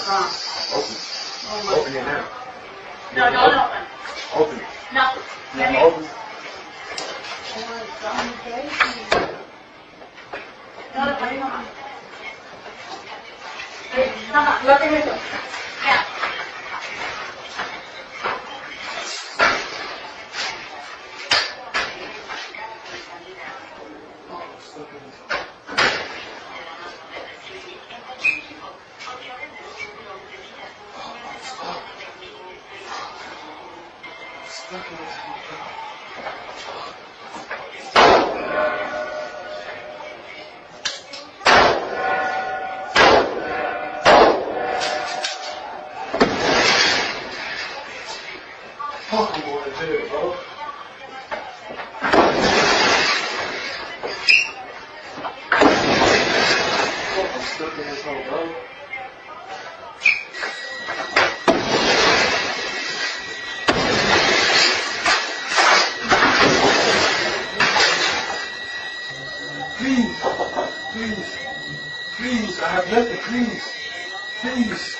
Open. Open it now. No, don't open. Open it. No. Now open. Come on, look at it. Yeah. Please, I have nothing, please. Please,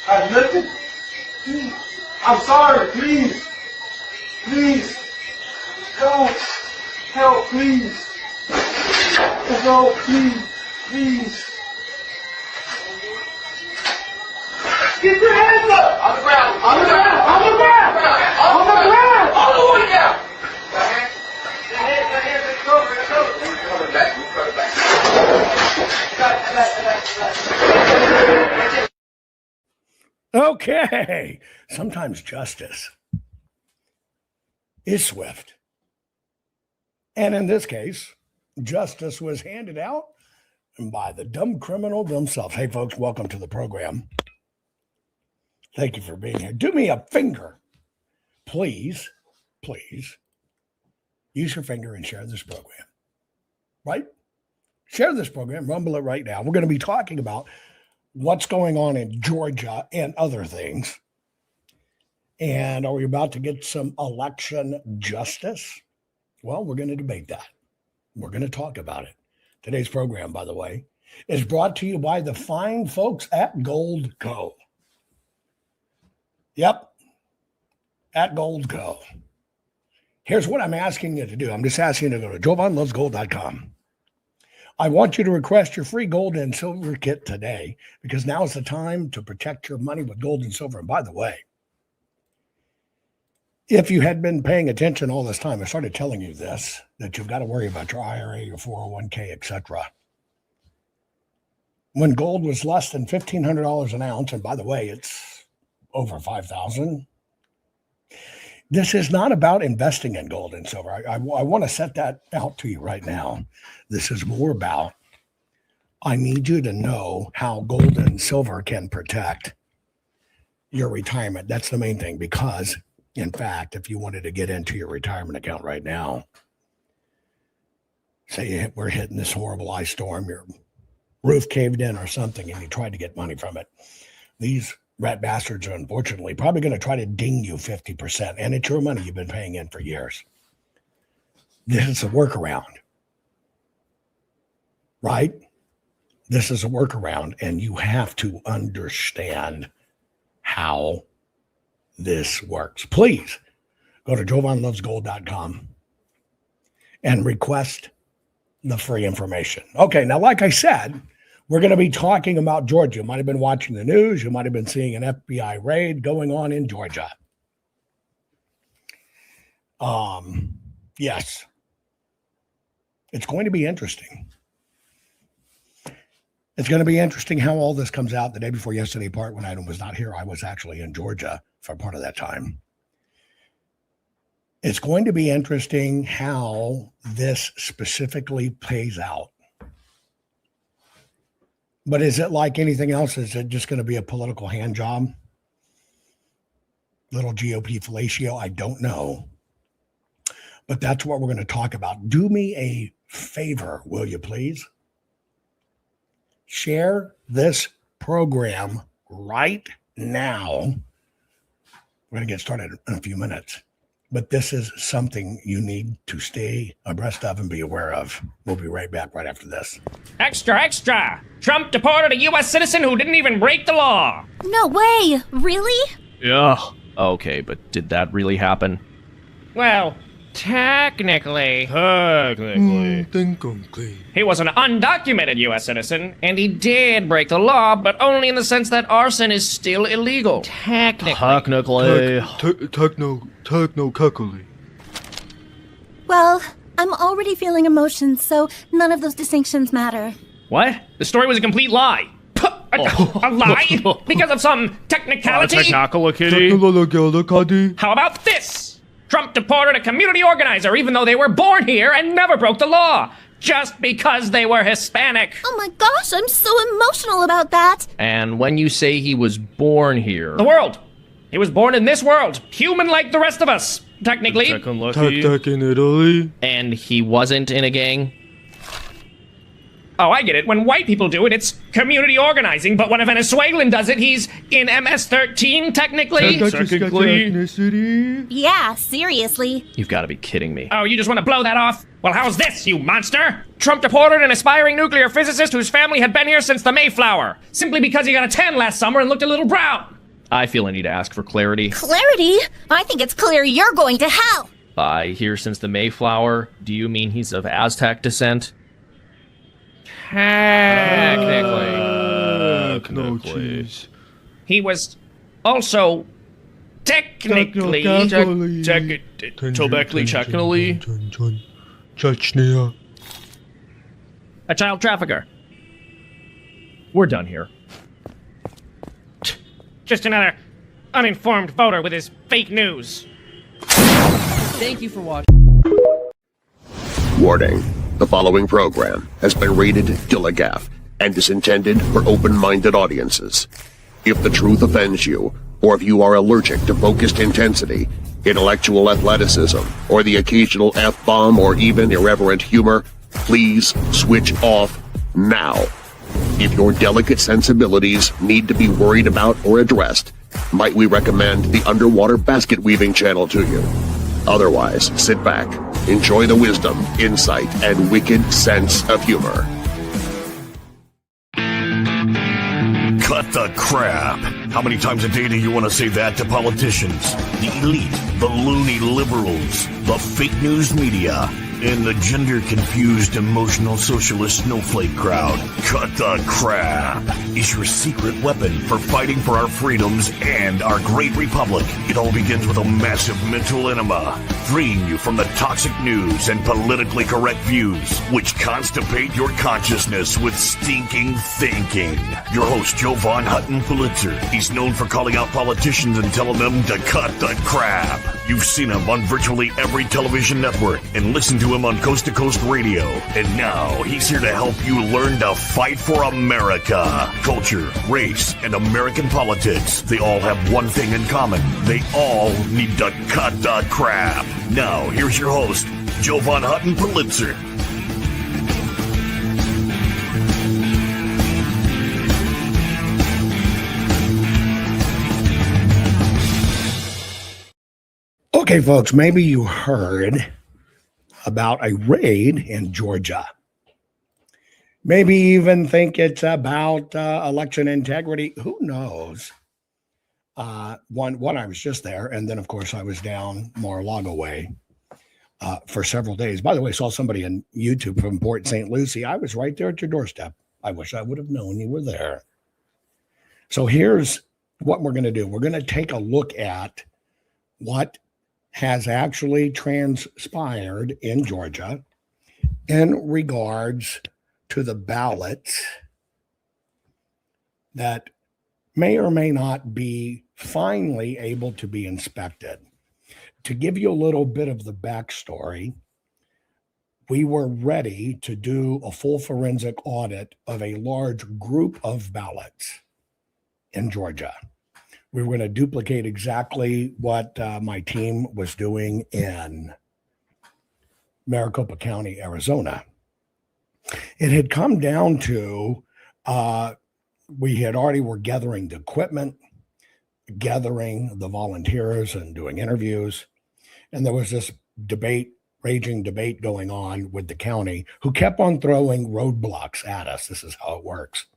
I have nothing. Please. I'm sorry, please. Help, please. Help, please. Get your hands up! On the ground! On the ground! On the ground! All the way down! The hands, it's over. We're coming back. Okay. Sometimes justice is swift. And in this case, justice was handed out by the dumb criminal themselves. Hey, folks, welcome to the program. Thank you for being here. Do me a finger. Please, use your finger and share this program. Right? Share this program. Rumble it right now. We're going to be talking about what's going on in Georgia and other things. And are we about to get some election justice? Well, we're going to debate that. We're going to talk about it. Today's program, by the way, is brought to you by the fine folks at Gold Co. Yep, at Gold Co. Here's what I'm asking you to do. I'm just asking you to go to jovanlovesgold.com. I want you to request your free gold and silver kit today because now is the time to protect your money with gold and silver. And by the way, if you had been paying attention all this time, I started telling you this, that you've got to worry about your IRA, your 401k, etc. When gold was less than $1,500 an ounce, and by the way, it's over $5,000. This is not about investing in gold and silver. I want to set that out to you right now. This is more about, I need you to know how gold and silver can protect your retirement. That's the main thing, because in fact, if you wanted to get into your retirement account right now, say we're hitting this horrible ice storm, your roof caved in or something, and you tried to get money from it, these rat bastards are unfortunately probably going to try to ding you 50%, and it's your money you've been paying in for years. This is a workaround, right? This is a workaround, and you have to understand how this works. Please go to jovanlovesgold.com and request the free information. Okay, now, like I said, we're going to be talking about Georgia. You might have been watching the news. You might have been seeing an FBI raid going on in Georgia. Yes. It's going to be interesting. It's going to be interesting how all this comes out. The day before yesterday, part when I was not here, I was actually in Georgia for part of that time. It's going to be interesting how this specifically plays out. But is it like anything else? Is it just going to be a political hand job? Little GOP fellatio? I don't know. But that's what we're going to talk about. Do me a favor, will you please? Share this program right now. We're going to get started in a few minutes. but this is something you need to stay abreast of and be aware of. We'll be right back right after this. Extra, extra! Trump deported a U.S. citizen who didn't even break the law! No way! Really? Yeah. Okay, but did that really happen? Well, technically, he was an undocumented U.S. citizen, and he did break the law, but only in the sense that arson is still illegal. Technically. Technically. Well, I'm already feeling emotions, so none of those distinctions matter. What? The story was a complete lie. A lie? Because of some technicality? Technicality. How about this? Trump deported a community organizer even though they were born here and never broke the law. Just because they were Hispanic. Oh my gosh, I'm so emotional about that. And when you say he was born here... The world. He was born in this world. Human like the rest of us. Technically. Tech in Italy. And he wasn't in a gang? Oh, I get it. When white people do it, it's community organizing, but when a Venezuelan does it, he's in MS-13, technically? Ethnicity. Yeah, seriously. You've got to be kidding me. Oh, you just want to blow that off? Well, how's this, you monster? Trump deported an aspiring nuclear physicist whose family had been here since the Mayflower, simply because he got a tan last summer and looked a little brown. I feel I need to ask for clarity. Clarity? I think it's clear you're going to hell. By here since the Mayflower, do you mean he's of Aztec descent? Technically. He was also technically... Chechnya. a child trafficker. We're done here. Just another uninformed voter with his fake news. Thank you for watching. Warning. The following program has been rated Dilligaff and is intended for open-minded audiences. If the truth offends you, or if you are allergic to focused intensity, intellectual athleticism, or the occasional F-bomb or even irreverent humor, please switch off now. If your delicate sensibilities need to be worried about or addressed, might we recommend the Underwater Basket Weaving channel to you. Otherwise, sit back, enjoy the wisdom, insight, and wicked sense of humor. Cut the crap. How many times a day do you want to say that to politicians, the elite, the loony liberals, the fake news media, and the gender-confused, emotional socialist snowflake crowd? Cut the crap is your secret weapon for fighting for our freedoms and our great republic. It all begins with a massive mental enema, freeing you from the toxic news and politically correct views, which constipate your consciousness with stinking thinking. Your host, Jovan Hutton Pulitzer. He's known for calling out politicians and telling them to cut the crap. You've seen him on virtually every television network and listened to him on Coast to Coast Radio. And now he's here to help you learn to fight for America. Culture, race, and American politics. They all have one thing in common. They all need to cut the crap. Now, here's your host, Jovan Hutton Pulitzer. Okay, folks, maybe you heard about a raid in Georgia. Maybe even think it's about election integrity. Who knows? One, I was just there. And then, of course, I was down Mar-a-Lago way for several days. By the way, I saw somebody on YouTube from Port St. Lucie. I was right there at your doorstep. I wish I would have known you were there. So here's what we're going to do. We're going to take a look at what has actually transpired in Georgia in regards to the ballots that may or may not be finally able to be inspected. To give you a little bit of the backstory, we were ready to do a full forensic audit of a large group of ballots in Georgia. We were going to duplicate exactly what my team was doing in Maricopa County, Arizona. It had come down to we had already were gathering the equipment, gathering the volunteers and doing interviews. And there was this raging debate going on with the county, who kept on throwing roadblocks at us. This is how it works.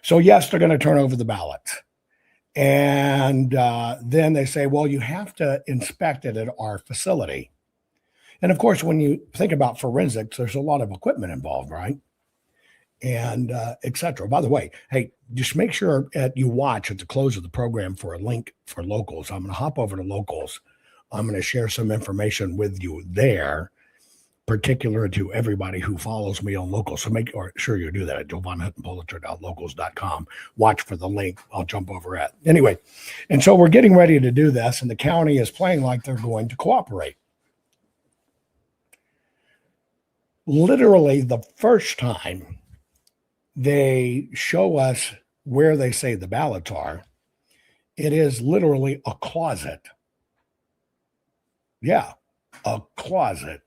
So yes, they're going to turn over the ballots. And then they say, well, you have to inspect it at our facility. And of course, when you think about forensics, there's a lot of equipment involved, right? And et cetera. By the way, hey, just make sure you watch at the close of the program for a link for locals. I'm going to hop over to locals. I'm going to share some information with you there, particular to everybody who follows me on locals. So make sure you do that at jovanhuttonpulitzer.locals.com. Watch for the link. I'll jump over it. Anyway, and so we're getting ready to do this, and the county is playing like they're going to cooperate. Literally the first time they show us where they say the ballots are, it is literally a closet. Yeah, a closet.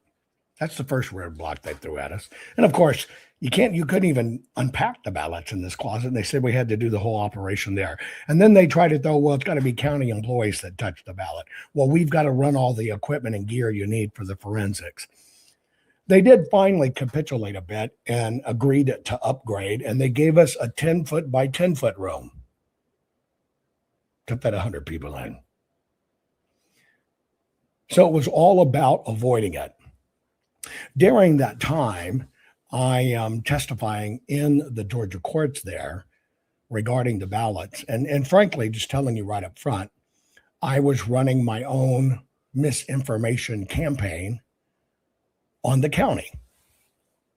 That's the first roadblock they threw at us. And of course, you couldn't even unpack the ballots in this closet. And they said we had to do the whole operation there. And then they tried to throw, well, it's got to be county employees that touch the ballot. Well, we've got to run all the equipment and gear you need for the forensics. They did finally capitulate a bit and agreed to upgrade, and they gave us a 10-foot by 10-foot room to fit 100 people in. So it was all about avoiding it. During that time, I am testifying in the Georgia courts there regarding the ballots. And frankly, just telling you right up front, I was running my own misinformation campaign on the county.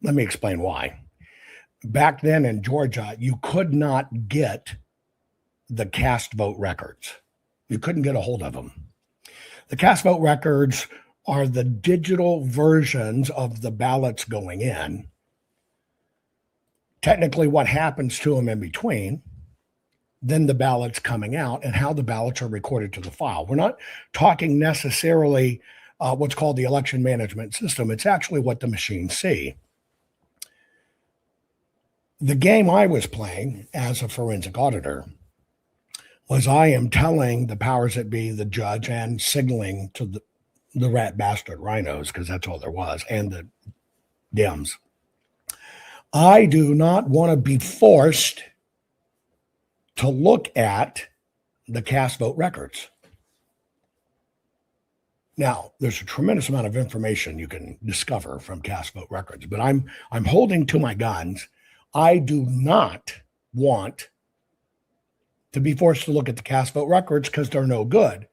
Let me explain why. Back then in Georgia, you could not get the cast vote records. You couldn't get a hold of them. The cast vote records are the digital versions of the ballots going in. Technically, what happens to them in between, then the ballots coming out, and how the ballots are recorded to the file. We're not talking necessarily what's called the election management system. It's actually what the machines see. The game I was playing as a forensic auditor was I am telling the powers that be, the judge, and signaling to the rat bastard rhinos, because that's all there was, and the Dems. I do not want to be forced to look at the cast vote records. Now, there's a tremendous amount of information you can discover from cast vote records, but I'm holding to my guns. I do not want to be forced to look at the cast vote records because they're no good.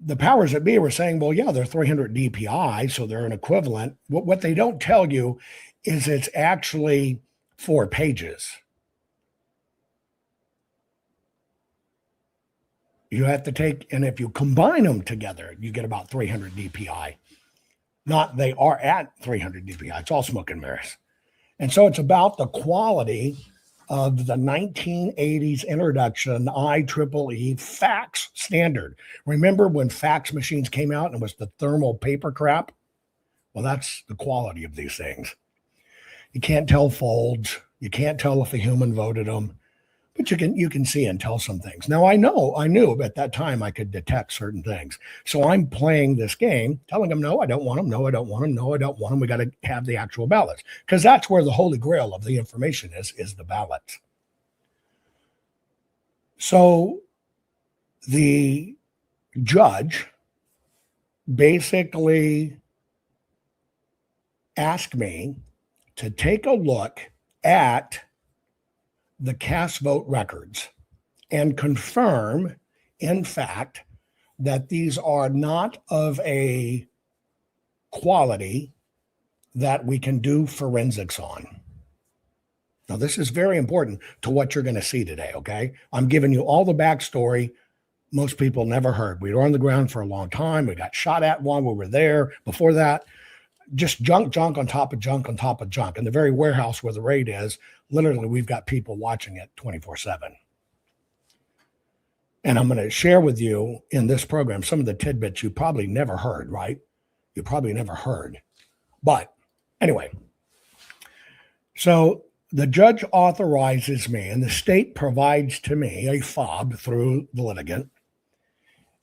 The powers that be were saying, well, yeah, they're 300 DPI, so they're an equivalent. What they don't tell you is it's actually 4 pages. You have to take, and if you combine them together, you get about 300 DPI. Not they are at 300 DPI. It's all smoke and mirrors. And so it's about the quality of the 1980s introduction IEEE fax standard. Remember when fax machines came out and it was the thermal paper crap? Well, that's the quality of these things. You can't tell folds. You can't tell if a human voted them. But you can see and tell some things. Now, I knew at that time I could detect certain things. So I'm playing this game, telling them, no, I don't want them. No, I don't want them. No, I don't want them. We got to have the actual ballots, because that's where the holy grail of the information is the ballots. So the judge basically asked me to take a look at the cast vote records and confirm, in fact, that these are not of a quality that we can do forensics on. Now, this is very important to what you're going to see today, okay? I'm giving you all the backstory most people never heard. We were on the ground for a long time. We got shot at one. We were there. Before that, just junk on top of junk on top of junk. In the very warehouse where the raid is, literally, we've got people watching it 24/7. And I'm going to share with you in this program some of the tidbits you probably never heard, right? You probably never heard. But anyway, so the judge authorizes me, and the state provides to me a fob through the litigant.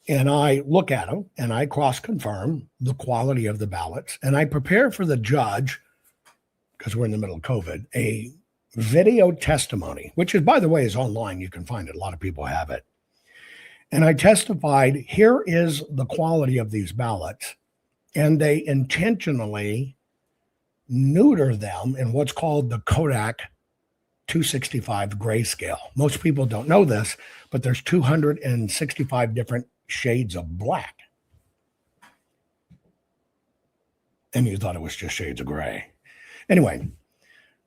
And I look at them and I cross-confirm the quality of the ballots. And I prepare for the judge, because we're in the middle of COVID, a video testimony, which is, by the way, is online. You can find it. A lot of people have it. And I testified, here is the quality of these ballots. And they intentionally neuter them in what's called the Kodak 265 grayscale. Most people don't know this, but there's 265 different shades of black. And you thought it was just shades of gray. Anyway,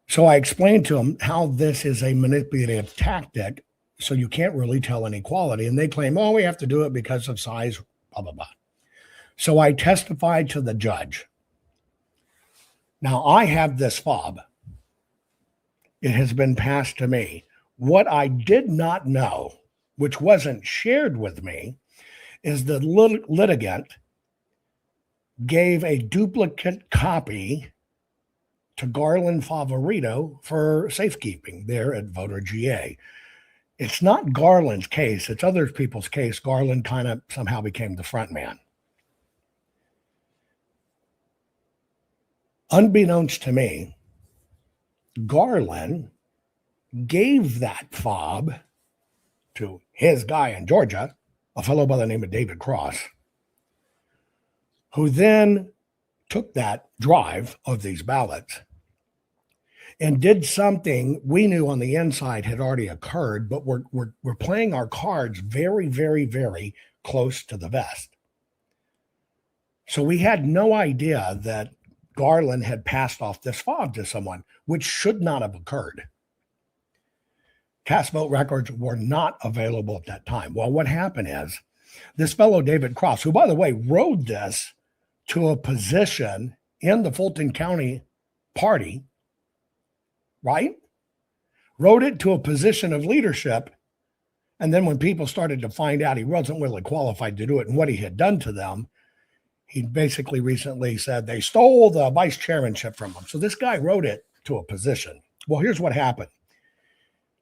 so I explained to them how this is a manipulative tactic, so you can't really tell any quality. And they claim, oh, we have to do it because of size, blah, blah, blah. So I testified to the judge. Now, I have this fob. It has been passed to me. What I did not know, which wasn't shared with me, is the litigant gave a duplicate copy to Garland Favorito for safekeeping there at Voter GA. It's not Garland's case. It's other people's case. Garland kind of somehow became the front man. Unbeknownst to me, Garland gave that fob to his guy in Georgia, a fellow by the name of David Cross, who then took that drive of these ballots and did something we knew on the inside had already occurred, but we're playing our cards very, very, very close to the vest. So we had no idea that Garland had passed off this fob to someone, which should not have occurred. Cast vote records were not available at that time. Well, what happened is this fellow, David Cross, who, by the way, rode this to a position in the Fulton County party, right? Rode it to a position of leadership. And then when people started to find out he wasn't really qualified to do it and what he had done to them, he basically recently said they stole the vice chairmanship from him. So this guy rode it to a position. Well, here's what happened.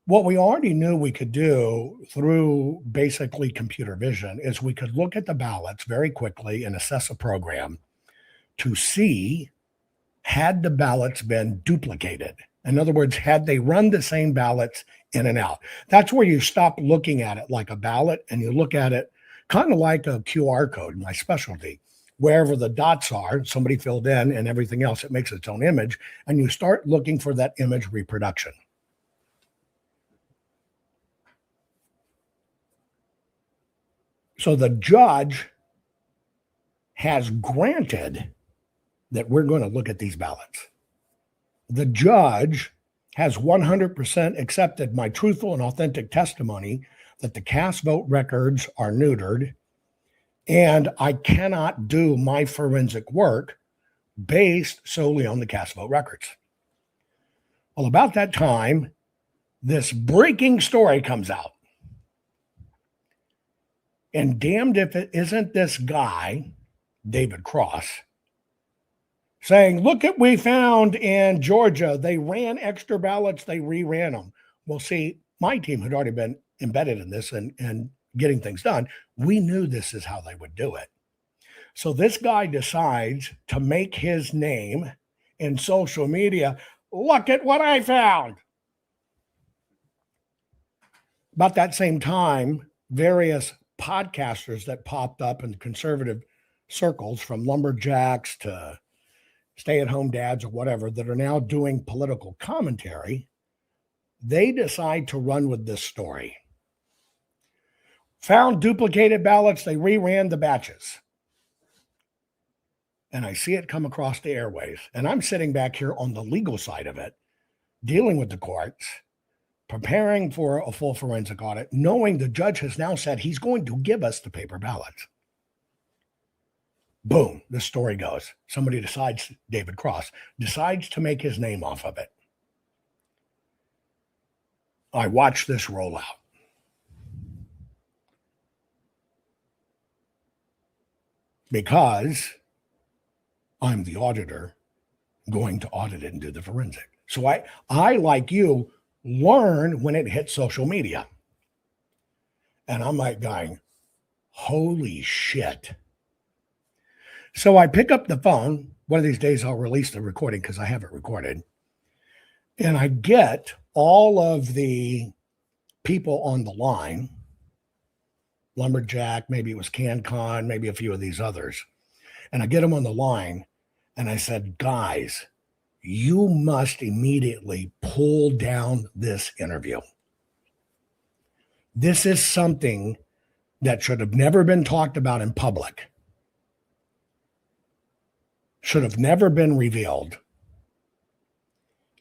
What we already knew we could do through basically computer vision is we could look at the ballots very quickly and assess a program to see, had the ballots been duplicated? In other words, had they run the same ballots in and out? That's where you stop looking at it like a ballot and you look at it kind of like a QR code, my specialty. Wherever the dots are, somebody filled in and everything else, it makes its own image, and you start looking for that image reproduction. So the judge has granted that we're going to look at these ballots. The judge has 100% accepted my truthful and authentic testimony that the cast vote records are neutered, and I cannot do my forensic work based solely on the cast vote records. Well, about that time, this breaking story comes out. And damned if it isn't this guy, David Cross, saying, look what we found in Georgia. They ran extra ballots. They reran them. Well, see, my team had already been embedded in this and getting things done. We knew this is how they would do it. So this guy decides to make his name in social media. Look at what I found. About that same time, various podcasters that popped up in conservative circles, from lumberjacks to stay-at-home dads or whatever, that are now doing political commentary, they decide to run with this story. Found duplicated ballots, they reran the batches. And I see it come across the airwaves. And I'm sitting back here on the legal side of it, dealing with the courts, preparing for a full forensic audit, knowing the judge has now said he's going to give us the paper ballots. Boom, the story goes. Somebody decides, David Cross, decides to make his name off of it. I watch this roll out. Because I'm the auditor going to audit it and do the forensic. So I like you, learn when it hits social media. And I'm like going, Holy shit. So I pick up the phone. One of these days I'll release the recording because I have it recorded. And I get all of the people on the line, Lumberjack, maybe it was CanCon, maybe a few of these others. And I get them on the line and I said, guys, you must immediately pull down this interview. This is something that should have never been talked about in public, should have never been revealed.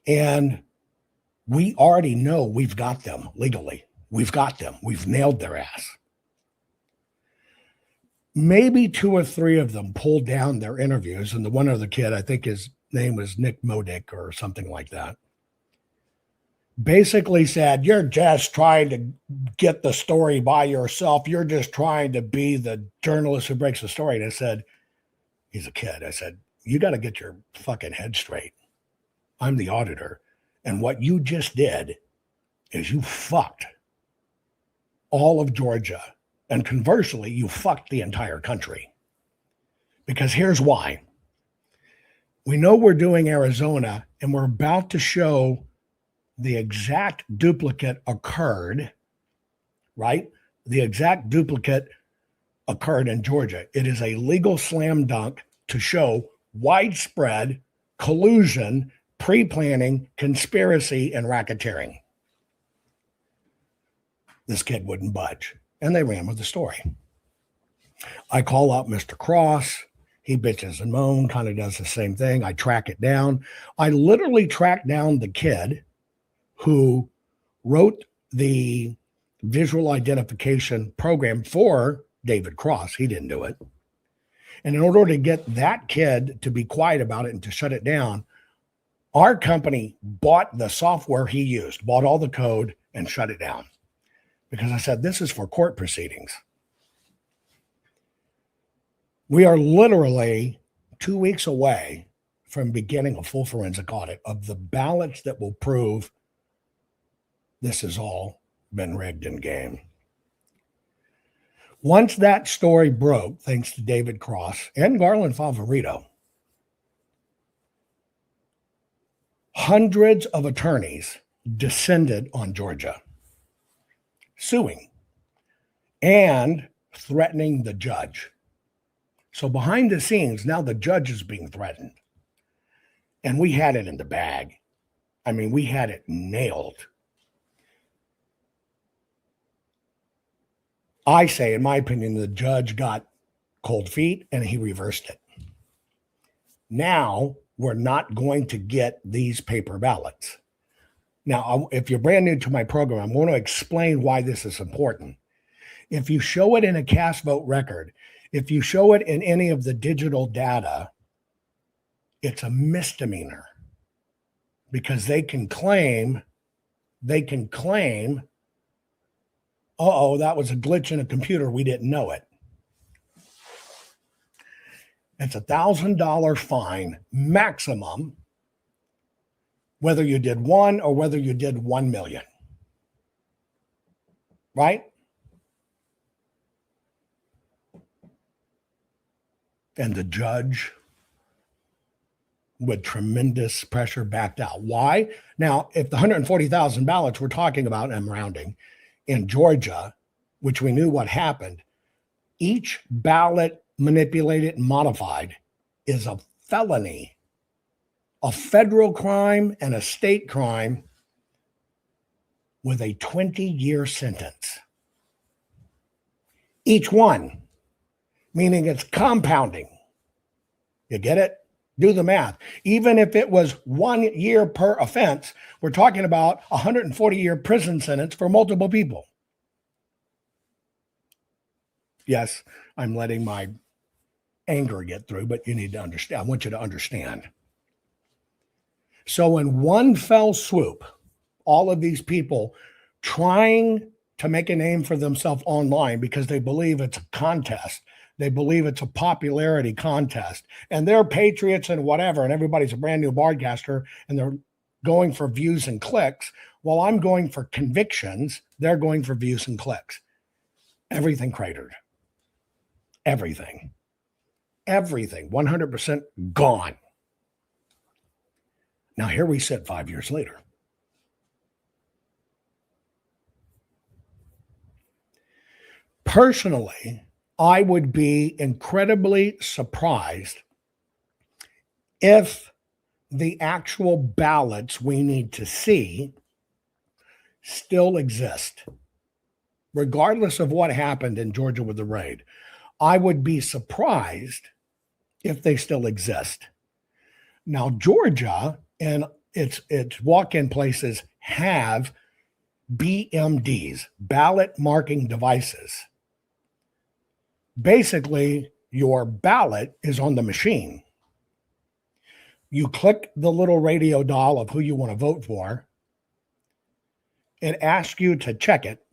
And we already know we've got them legally. We've got them. We've nailed their ass. Maybe 2 or 3 of them pulled down their interviews. And the one other kid, I think his name was Nick Modick or something like that, basically said, you're just trying to get the story by yourself. You're just trying to be the journalist who breaks the story. And I said, he's a kid. I said, you got to get your fucking head straight. I'm the auditor. And what you just did is you fucked all of Georgia. And conversely, you fucked the entire country. Because here's why. We know we're doing Arizona, and we're about to show the exact duplicate occurred, right? The exact duplicate occurred in Georgia. It is a legal slam dunk to show widespread collusion, pre-planning, conspiracy, and racketeering. This kid wouldn't budge, and they ran with the story. I call up Mr. Cross. He bitches and moans, kind of does the same thing. I track it down. I literally track down the kid who wrote the visual identification program for David Cross. He didn't do it. And in order to get that kid to be quiet about it and to shut it down, our company bought the software he used, bought all the code, and shut it down. Because I said, this is for court proceedings. We are literally 2 weeks away from beginning a full forensic audit of the ballots that will prove this has all been rigged and game. Once that story broke, thanks to David Cross and Garland Favorito, hundreds of attorneys descended on Georgia, suing and threatening the judge. So behind the scenes, now the judge is being threatened. And we had it in the bag. I mean, we had it nailed. I say, in my opinion, the judge got cold feet and he reversed it. Now we're not going to get these paper ballots. Now, if you're brand new to my program, I'm going to explain why this is important. If you show it in a cast vote record, if you show it in any of the digital data, it's a misdemeanor because they can claim, uh-oh, that was a glitch in a computer. We didn't know it. It's $1,000 fine maximum, whether you did 1 or whether you did 1 million. Right? And the judge, with tremendous pressure, backed out. Why? Now, if the 140,000 ballots we're talking about, and I'm rounding, in Georgia, which we knew what happened, each ballot manipulated and modified is a felony, a federal crime and a state crime with a 20-year sentence. Each one, meaning it's compounding. You get it? Do the math. Even if it was 1 year per offense, we're talking about a 140-year prison sentence for multiple people. Yes, I'm letting my anger get through, but you need to understand. I want you to understand. So in one fell swoop, all of these people trying to make a name for themselves online because they believe it's a contest. They believe it's a popularity contest and they're patriots and whatever. And everybody's a brand new broadcaster and they're going for views and clicks. While I'm going for convictions, they're going for views and clicks. Everything cratered. everything. Everything, 100% gone. Now, here we sit 5 years later. Personally, I would be incredibly surprised if the actual ballots we need to see still exist. Regardless of what happened in Georgia with the raid, I would be surprised if they still exist. Now, Georgia and its walk-in places have BMDs, ballot marking devices. Basically, your ballot is on the machine. You click the little radio dial of who you want to vote for. It asks you to check it.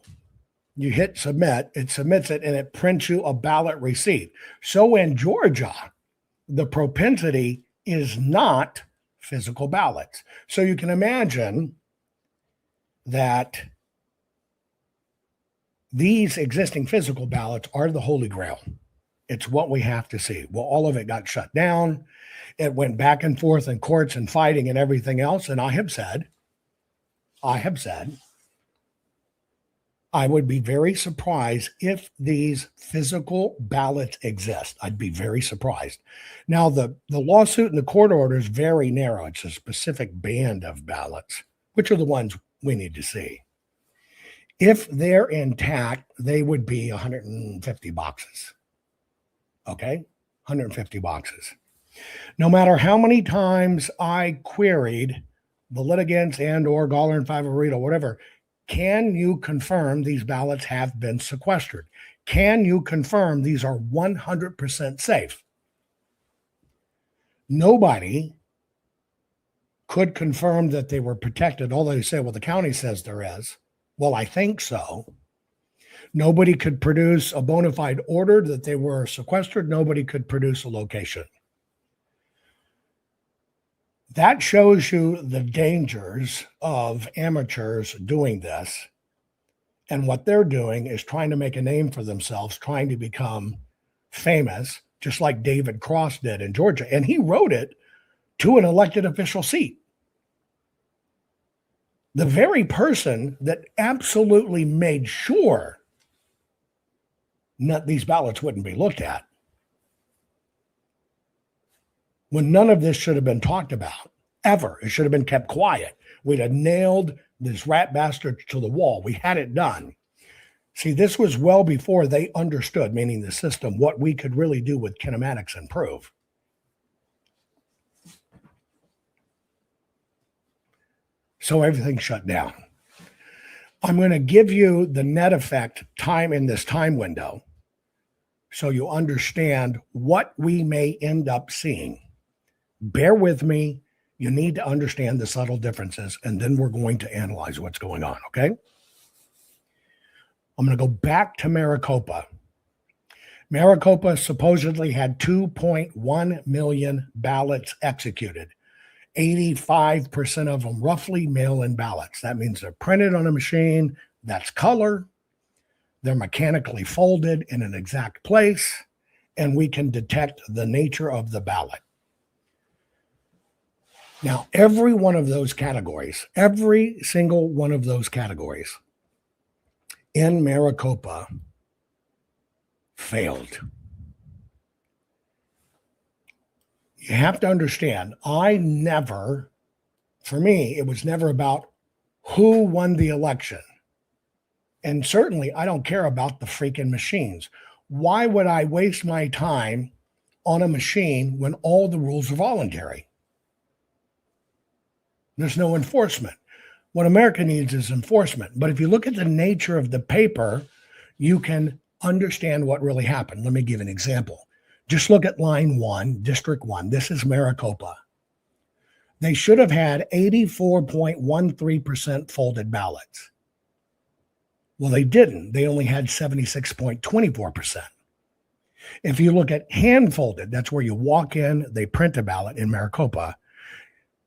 You hit submit, it submits it, and it prints you a ballot receipt. So in Georgia, the propensity is not physical ballots. So you can imagine that these existing physical ballots are the Holy Grail. It's what we have to see. Well, all of it got shut down. It went back and forth in courts and fighting and everything else. And I have said, I would be very surprised if these physical ballots exist. I'd be very surprised. Now, the lawsuit and the court order is very narrow. It's a specific band of ballots, which are the ones we need to see. If they're intact, they would be 150 boxes. Okay? 150 boxes. No matter how many times I queried the litigants and or Gawler and Favorito, whatever, can you confirm these ballots have been sequestered? Can you confirm these are 100% safe? Nobody could confirm that they were protected, although they say, well, the county says there is. Well, I think so. Nobody could produce a bona fide order that they were sequestered. Nobody could produce a location. That shows you the dangers of amateurs doing this. And what they're doing is trying to make a name for themselves, trying to become famous, just like David Cross did in Georgia. And he wrote it to an elected official seat. The very person that absolutely made sure these ballots wouldn't be looked at, when none of this should have been talked about, ever. It should have been kept quiet. We'd have nailed this rat bastard to the wall. We had it done. See, this was well before they understood, meaning the system, what we could really do with kinematics and prove. So everything shut down. I'm going to give you the net effect time in this time window so you understand what we may end up seeing. Bear with me. You need to understand the subtle differences, and then we're going to analyze what's going on, okay? I'm going to go back to Maricopa. Maricopa supposedly had 2.1 million ballots executed. 85% of them roughly mail-in ballots. That means they're printed on a machine, that's color, they're mechanically folded in an exact place, and we can detect the nature of the ballot. Now, every one of those categories, every single one of those categories in Maricopa failed. You have to understand, for me, it was never about who won the election. And certainly, I don't care about the freaking machines. Why would I waste my time on a machine when all the rules are voluntary? There's no enforcement. What America needs is enforcement. But if you look at the nature of the paper, you can understand what really happened. Let me give an example. Just look at line 1, District 1. This is Maricopa. They should have had 84.13% folded ballots. Well, they didn't. They only had 76.24%. If you look at hand folded, that's where you walk in, they print a ballot in Maricopa.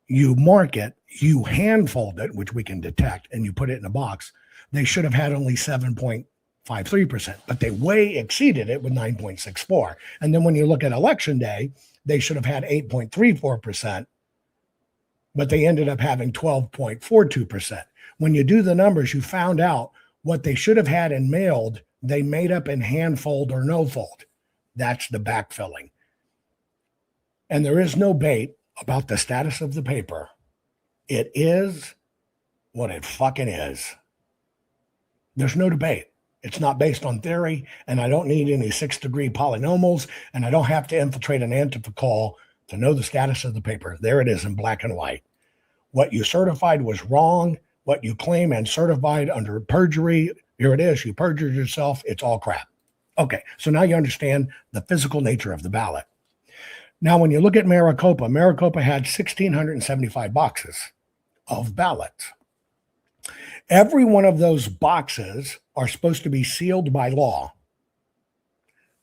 You mark it, you hand fold it, which we can detect, and you put it in a box. They should have had only 7.5%. 9.53%, but they way exceeded it with 9.64. And then when you look at election day, they should have had 8.34%, but they ended up having 12.42%. When you do the numbers, you found out what they should have had in mailed, they made up in hand fold or no fold. That's the backfilling. And there is no debate about the status of the paper. It is what it fucking is. There's no debate. It's not based on theory, and I don't need any 6-degree polynomials, and I don't have to infiltrate an antiphacol to know the status of the paper. There it is in black and white. What you certified was wrong. What you claim and certified under perjury, here it is. You perjured yourself. It's all crap. Okay, so now you understand the physical nature of the ballot. Now, when you look at Maricopa, Maricopa had 1,675 boxes of ballots. Every one of those boxes are supposed to be sealed by law.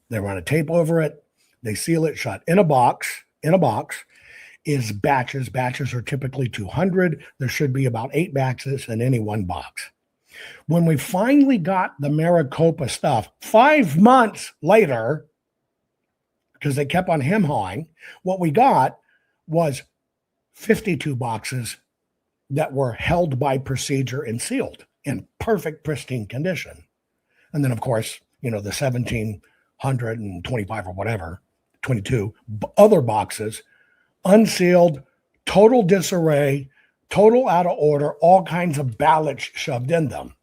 They run a tape over it. They seal it shut. In a box is batches. Batches are typically 200. There should be about 8 batches in any one box. When we finally got the Maricopa stuff 5 months later, because they kept on hem-hawing, what we got was 52 boxes that were held by procedure and sealed in perfect, pristine condition. And then, of course, the 1,725 or whatever, 22 other boxes, unsealed, total disarray, total out of order, all kinds of ballots shoved in them.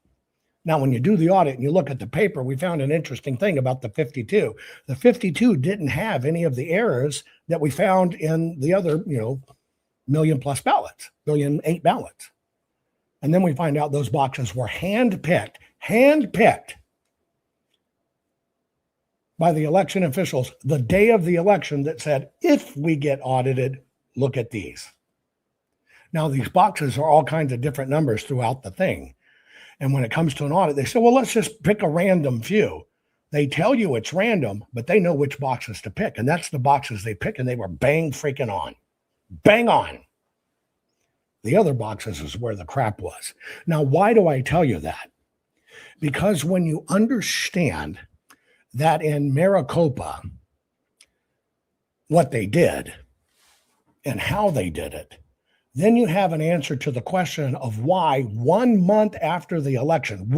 Now, when you do the audit and you look at the paper, we found an interesting thing about the 52. The 52 didn't have any of the errors that we found in the other, million plus ballots, 1,000,008 ballots. And then we find out those boxes were handpicked by the election officials the day of the election that said, if we get audited, look at these. Now, these boxes are all kinds of different numbers throughout the thing. And when it comes to an audit, they say, well, let's just pick a random few. They tell you it's random, but they know which boxes to pick. And that's the boxes they pick, and they were bang freaking on. Bang on. The other boxes is where the crap was. Now, why do I tell you that? Because when you understand that in Maricopa, what they did and how they did it, then you have an answer to the question of why 1 month after the election,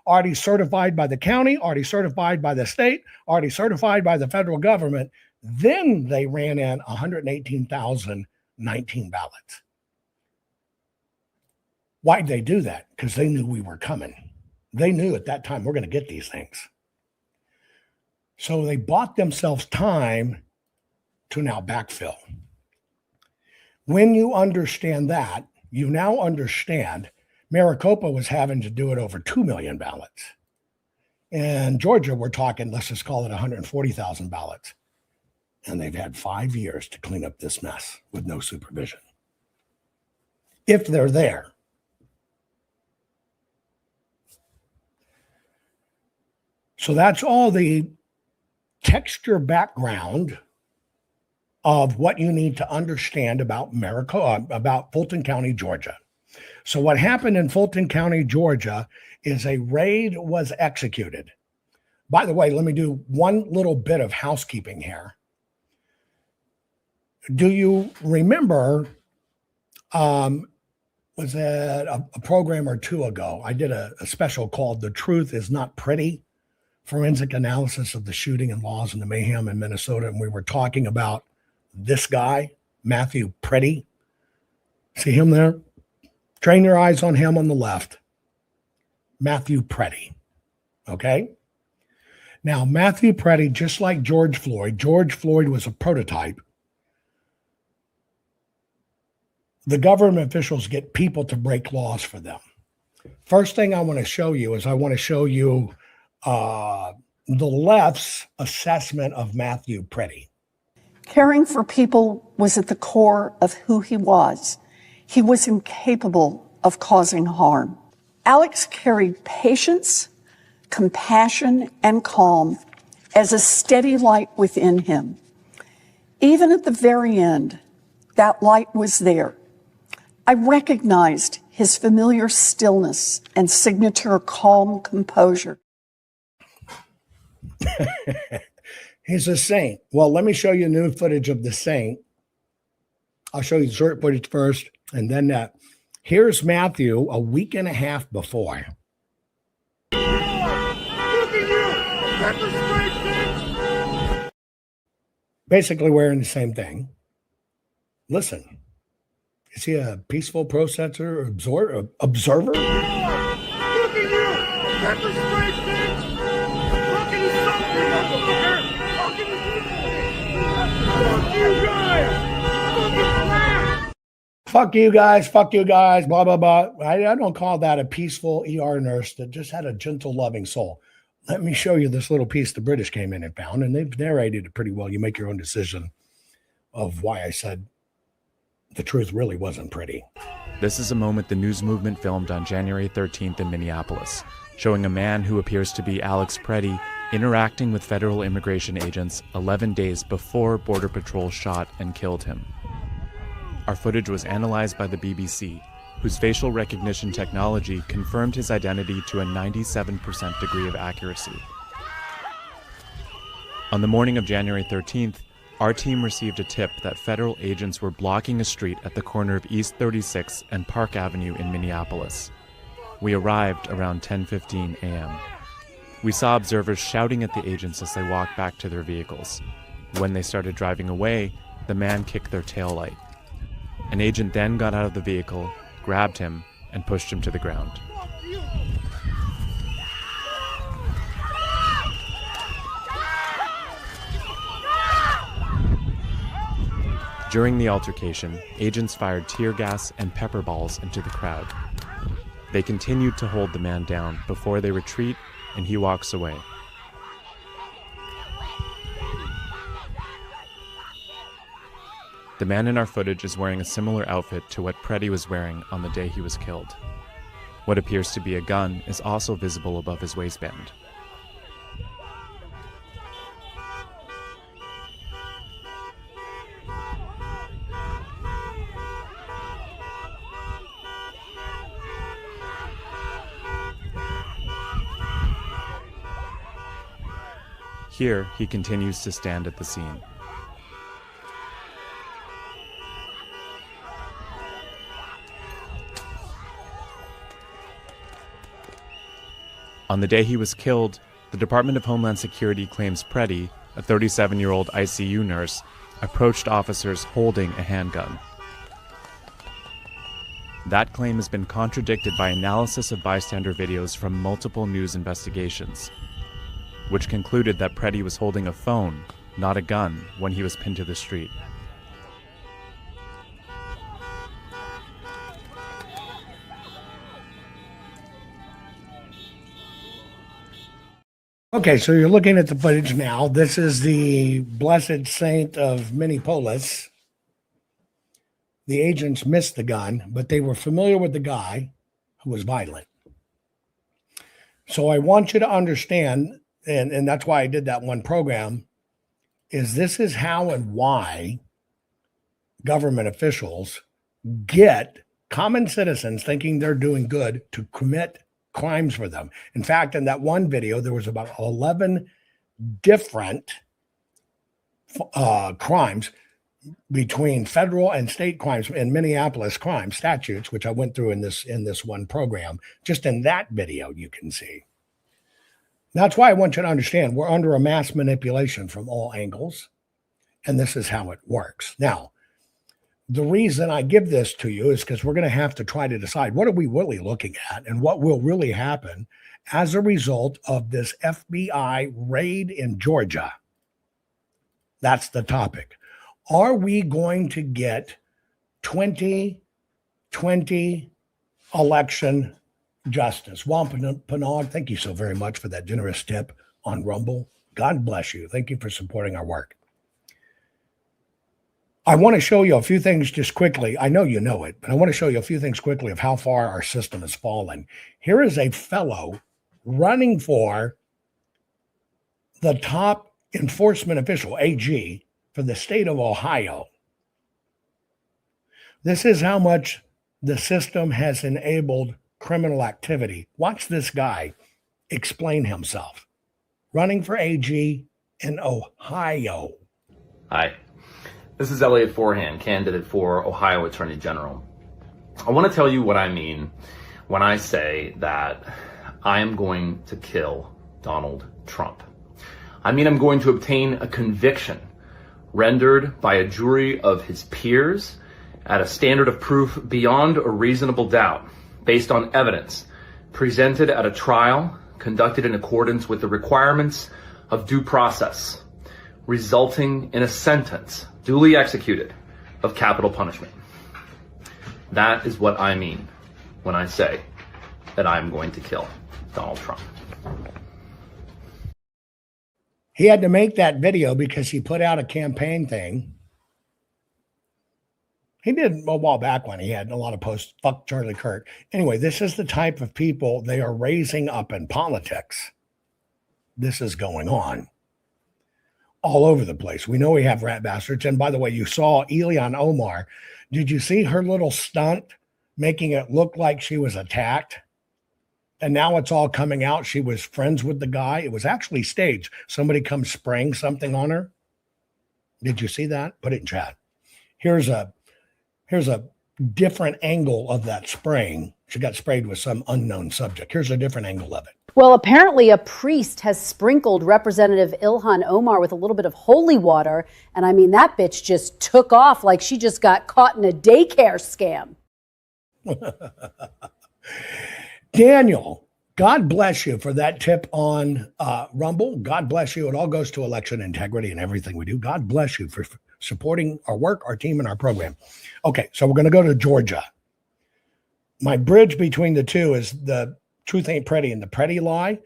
already certified by the county, already certified by the state, already certified by the federal government, then they ran in 118,019 ballots. Why'd they do that? Because they knew we were coming. They knew at that time we're going to get these things. So they bought themselves time to now backfill. When you understand that, you now understand Maricopa was having to do it over 2 million ballots. In Georgia, we're talking, let's just call it 140,000 ballots. And they've had 5 years to clean up this mess with no supervision. If they're there. So that's all the texture background of what you need to understand about about Fulton County, Georgia. So what happened in Fulton County, Georgia is a raid was executed. By the way, let me do one little bit of housekeeping here. Do you remember, was it a program or two ago, I did a special called The Truth Is Not Pretty, Forensic Analysis of the Shooting and Laws and the Mayhem in Minnesota, and we were talking about this guy, Matthew Pretty. See him there? Train your eyes on him on the left. Matthew Pretty. Okay? Now, Matthew Pretty, just like George Floyd was a prototype. The government officials get people to break laws for them. First thing I want to show you is the left's assessment of Matthew Pretty. Caring for people was at the core of who he was. He was incapable of causing harm. Alex carried patience, compassion, and calm as a steady light within him. Even at the very end, that light was there. I recognized his familiar stillness and signature calm composure. He's a saint. Well, let me show you new footage of the saint. I'll show you the short footage first, and then that. Here's Matthew a week and a half before. Basically wearing the same thing. Listen, is he a peaceful processor or observer? Look at you! That's a straight bitch! Look at his motherfucker! Fuck you guys! Fuck you guys, blah, blah, blah. I don't call that a peaceful ER nurse that just had a gentle, loving soul. Let me show you this little piece the British came in and found, and they've narrated it pretty well. You make your own decision of why I said the truth really wasn't pretty. This is a moment the news movement filmed on January 13th in Minneapolis, showing a man who appears to be Alex Preddy interacting with federal immigration agents 11 days before Border Patrol shot and killed him. Our footage was analyzed by the BBC, whose facial recognition technology confirmed his identity to a 97% degree of accuracy. On the morning of January 13th, our team received a tip that federal agents were blocking a street at the corner of East 36 and Park Avenue in Minneapolis. We arrived around 10:15 a.m. We saw observers shouting at the agents as they walked back to their vehicles. When they started driving away, the man kicked their taillight. An agent then got out of the vehicle, grabbed him, and pushed him to the ground. During the altercation, agents fired tear gas and pepper balls into the crowd. They continued to hold the man down before they retreat and he walks away. The man in our footage is wearing a similar outfit to what Preddy was wearing on the day he was killed. What appears to be a gun is also visible above his waistband. Here, he continues to stand at the scene. On the day he was killed, the Department of Homeland Security claims Preddy, a 37-year-old ICU nurse, approached officers holding a handgun. That claim has been contradicted by analysis of bystander videos from multiple news investigations, which concluded that Preddy was holding a phone, not a gun, when he was pinned to the street. Okay, so you're looking at the footage now. This is the Blessed Saint of Minneapolis. The agents missed the gun, but they were familiar with the guy who was violent. So I want you to understand, and that's why I did that one program, is this is how and why government officials get common citizens thinking they're doing good to commit crimes for them. In fact, in that one video, there was about 11 different crimes between federal and state crimes and Minneapolis crime statutes, which I went through in this one program. Just in that video, you can see. That's why I want you to understand we're under a mass manipulation from all angles, and this is how it works. Now, the reason I give this to you is because we're going to have to try to decide what are we really looking at and what will really happen as a result of this FBI raid in Georgia. That's the topic. Are we going to get 2020 election justice? Juan Pinard, thank you so very much for that generous tip on Rumble. God bless you. Thank you for supporting our work. I want to show you a few things just quickly. I know you know it, but I want to show you a few things quickly of how far our system has fallen. Here is a fellow running for the top enforcement official, AG, for the state of Ohio. This is how much The system has enabled criminal activity. Watch this guy explain himself. Running for AG in Ohio. Hi, this is Elliot Forehand, candidate for Ohio Attorney General. I want to tell you what I mean when I say that I am going to kill Donald Trump. I mean, I'm going to obtain a conviction rendered by a jury of his peers at a standard of proof beyond a reasonable doubt, based on evidence presented at a trial conducted in accordance with the requirements of due process, resulting in a sentence duly executed of capital punishment. That is what I mean when I say that I'm going to kill Donald Trump. He had to make that video because he put out a campaign thing. He did a while back when he had a lot of posts, fuck Charlie Kirk. Anyway, this is the type of people they are raising up in politics. This is going on all over the place. We know we have rat bastards. And by the way, you saw Ilhan Omar. Did you see her little stunt making it look like she was attacked? And now it's all coming out. She was friends with the guy. It was actually staged. Somebody comes spraying something on her. Did you see that? Put it in chat. Here's a different angle of that spraying. She got sprayed with some unknown subject. Here's a different angle of it. Well, apparently a priest has sprinkled Representative Ilhan Omar with a little bit of holy water. And I mean, that bitch just took off like she just got caught in a daycare scam. Daniel, God bless you for that tip on Rumble. God bless you. It all goes to election integrity and everything we do. God bless you for supporting our work, our team, and our program. Okay, so we're going to go to Georgia. My bridge between the two is the truth ain't pretty and the pretty lie.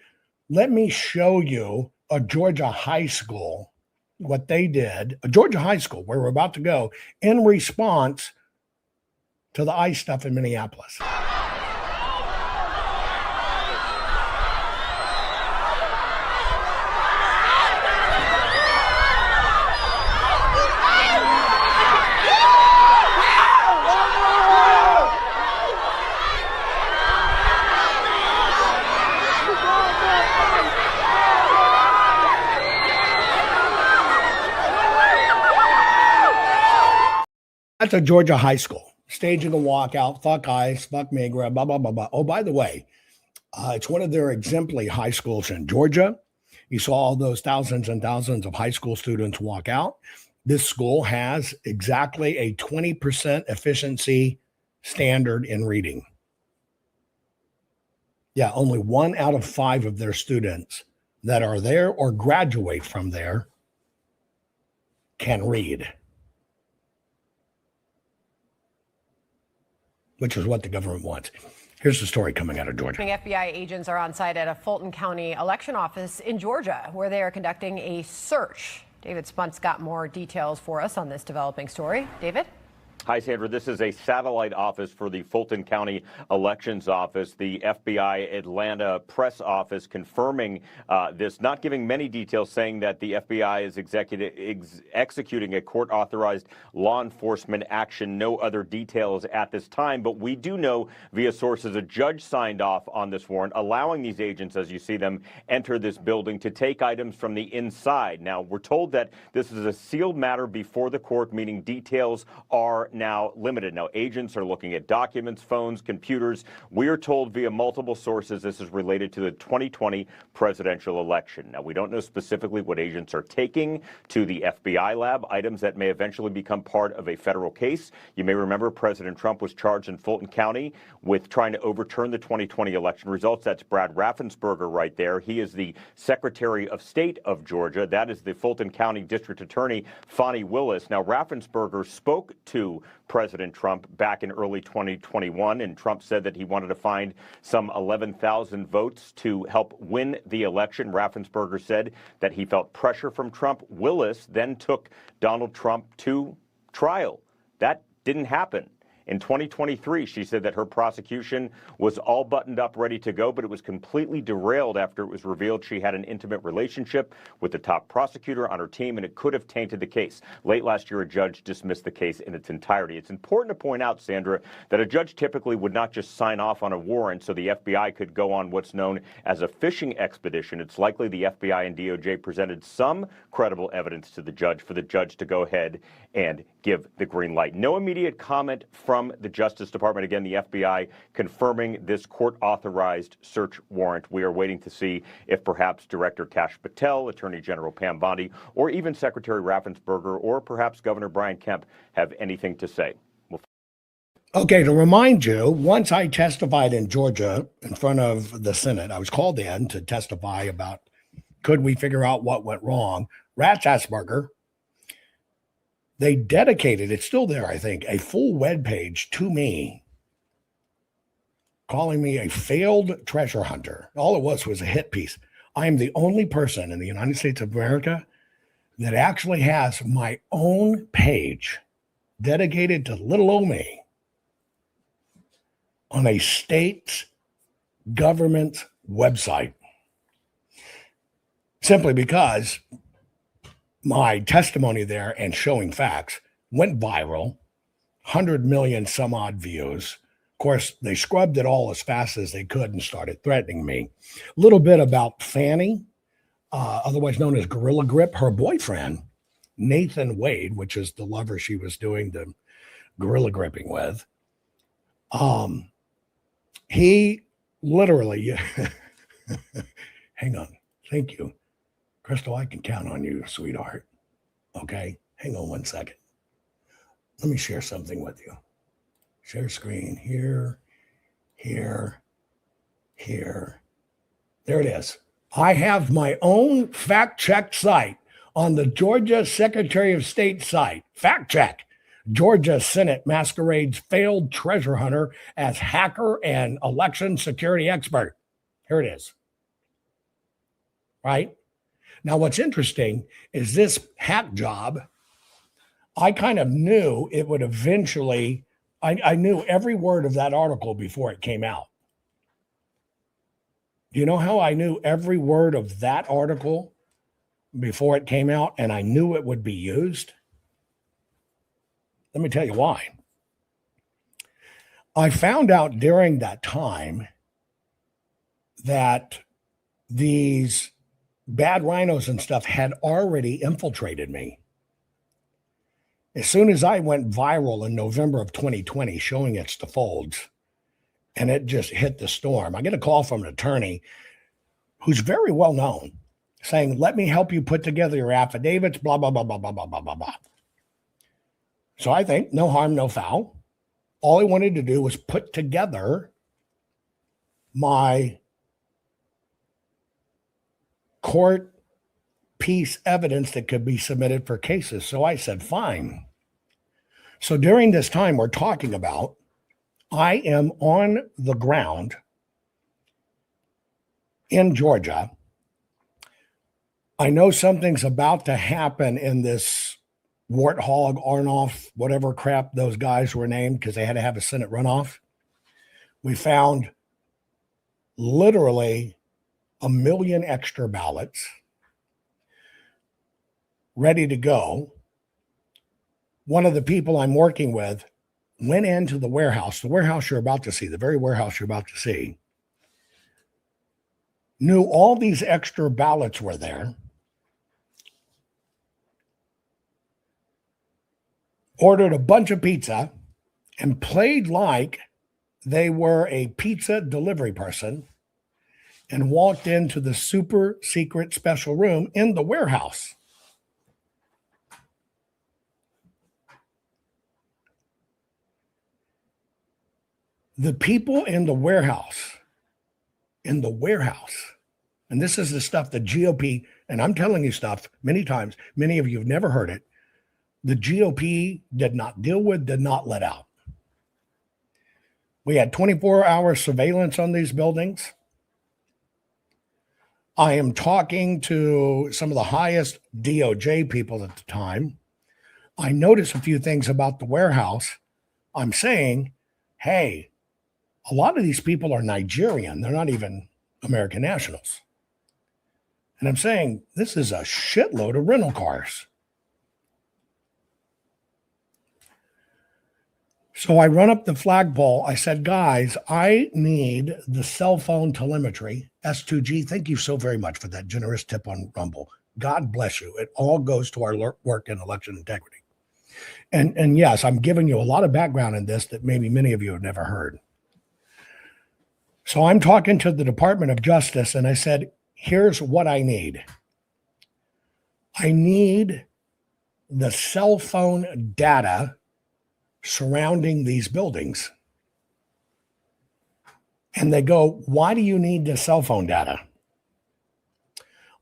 Let me show you a Georgia high school, what they did, a Georgia high school where we're about to go in response to the ICE stuff in Minneapolis. That's a Georgia high school, staging a walkout, fuck ICE, fuck MIGRA, blah, blah, blah, blah. Oh, by the way, it's one of their exemplary high schools in Georgia. You saw all those thousands and thousands of high school students walk out. This school has exactly a 20% efficiency standard in reading. Yeah, only 1 out of 5 of their students that are there or graduate from there can read, which is what the government wants. Here's the story coming out of Georgia. FBI agents are on site at a Fulton County election office in Georgia, where they are conducting a search. David Spunt's got more details for us on this developing story. David? Hi, Sandra. This is a satellite office for the Fulton County Elections Office. The FBI Atlanta press office confirming this, not giving many details, saying that the FBI is executing a court-authorized law enforcement action. No other details at this time, but we do know via sources a judge signed off on this warrant, allowing these agents, as you see them, enter this building to take items from the inside. Now, we're told that this is a sealed matter before the court, meaning details are now limited. Now, agents are looking at documents, phones, computers. We are told via multiple sources this is related to the 2020 presidential election. Now, we don't know specifically what agents are taking to the FBI lab, items that may eventually become part of a federal case. You may remember President Trump was charged in Fulton County with trying to overturn the 2020 election results. That's Brad Raffensperger right there. He is the Secretary of State of Georgia. That is the Fulton County District Attorney, Fani Willis. Now, Raffensperger spoke to President Trump back in early 2021, and Trump said that he wanted to find some 11,000 votes to help win the election. Raffensperger said that he felt pressure from Trump. Willis then took Donald Trump to trial. That didn't happen. In 2023, she said that her prosecution was all buttoned up, ready to go, but it was completely derailed after it was revealed she had an intimate relationship with the top prosecutor on her team, and it could have tainted the case. Late last year, a judge dismissed the case in its entirety. It's important to point out, Sandra, that a judge typically would not just sign off on a warrant so the FBI could go on what's known as a fishing expedition. It's likely the FBI and DOJ presented some credible evidence to the judge for the judge to go ahead and give the green light. No immediate comment from the Justice Department. Again, the FBI confirming this court-authorized search warrant. We are waiting to see if perhaps Director Kash Patel, Attorney General Pam Bondi, or even Secretary Raffensperger, or perhaps Governor Brian Kemp have anything to say. Okay, to remind you, once I testified in Georgia in front of the Senate, I was called in to testify about could we figure out what went wrong. Raffensperger, they dedicated, it's still there, I think, a full web page to me, calling me a failed treasure hunter. All it was a hit piece. I am the only person in the United States of America that actually has my own page dedicated to little old me on a state's government website. Simply because my testimony there and showing facts went viral, 100 million some odd views. Of course, they scrubbed it all as fast as they could and started threatening me. A little bit about Fanny, otherwise known as Gorilla Grip, her boyfriend, Nathan Wade, which is the lover she was doing the gorilla gripping with. He literally, hang on, thank you. Crystal, I can count on you, sweetheart. Okay, hang on one second. Let me share something with you. Share screen here, here, here. There it is. I have my own fact check site on the Georgia Secretary of State site. Fact check. Georgia Senate masquerades failed treasure hunter as hacker and election security expert. Here it is. Right? Now, what's interesting is this hack job, I kind of knew it would eventually, I knew every word of that article before it came out. Do you know how I knew every word of that article before it came out and I knew it would be used? Let me tell you why. I found out during that time that these bad rhinos and stuff had already infiltrated me. As soon as I went viral in November of 2020, showing its the folds, and it just hit the storm, I get a call from an attorney who's very well known saying, let me help you put together your affidavits, blah, blah, blah, blah, blah, blah, blah, blah, blah. So I think no harm, no foul. All I wanted to do was put together my court piece evidence that could be submitted for cases. So I said, fine. So during this time we're talking about, I am on the ground in Georgia. I know something's about to happen in this Warthog, Arnoff, whatever crap those guys were named because they had to have a Senate runoff. We found literally 1 million extra ballots ready to go. One of the people I'm working with went into the warehouse you're about to see, the very warehouse you're about to see, knew all these extra ballots were there, ordered a bunch of pizza, and played like they were a pizza delivery person and walked into the super secret special room in the warehouse. The people in the warehouse, and this is the stuff the GOP, and I'm telling you stuff many times, many of you have never heard it, the GOP did not deal with, did not let out. We had 24-hour surveillance on these buildings. I am talking to some of the highest DOJ people at the time. I noticed a few things about the warehouse I'm saying, hey, a lot of these people are Nigerian. They're not even American nationals. And I'm saying this is a shitload of rental cars. So I run up the flagpole. I said, guys, I need the cell phone telemetry. S2G, thank you so very much for that generous tip on Rumble. God bless you. It all goes to our work in election integrity. And yes, I'm giving you a lot of background in this that maybe many of you have never heard. So I'm talking to the Department of Justice, and I said, here's what I need. I need the cell phone data surrounding these buildings. And they go, why do you need the cell phone data?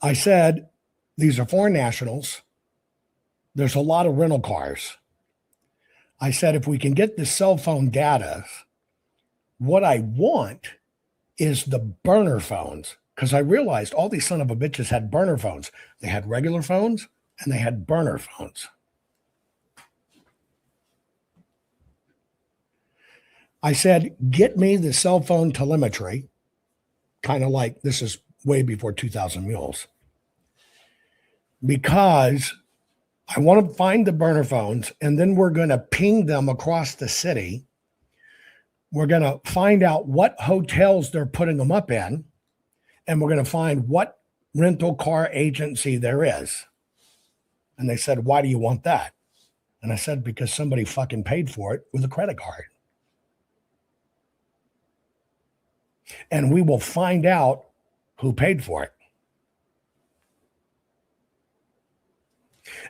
I said, these are foreign nationals. There's a lot of rental cars. I said, if we can get the cell phone data, what I want is the burner phones, because I realized all these son of a bitches had burner phones. They had regular phones and they had burner phones. I said, get me the cell phone telemetry, kind of like this is way before 2000 Mules, because I want to find the burner phones, and then we're going to ping them across the city. We're going to find out what hotels they're putting them up in, and we're going to find what rental car agency there is. And they said, why do you want that? And I said, because somebody fucking paid for it with a credit card. And we will find out who paid for it.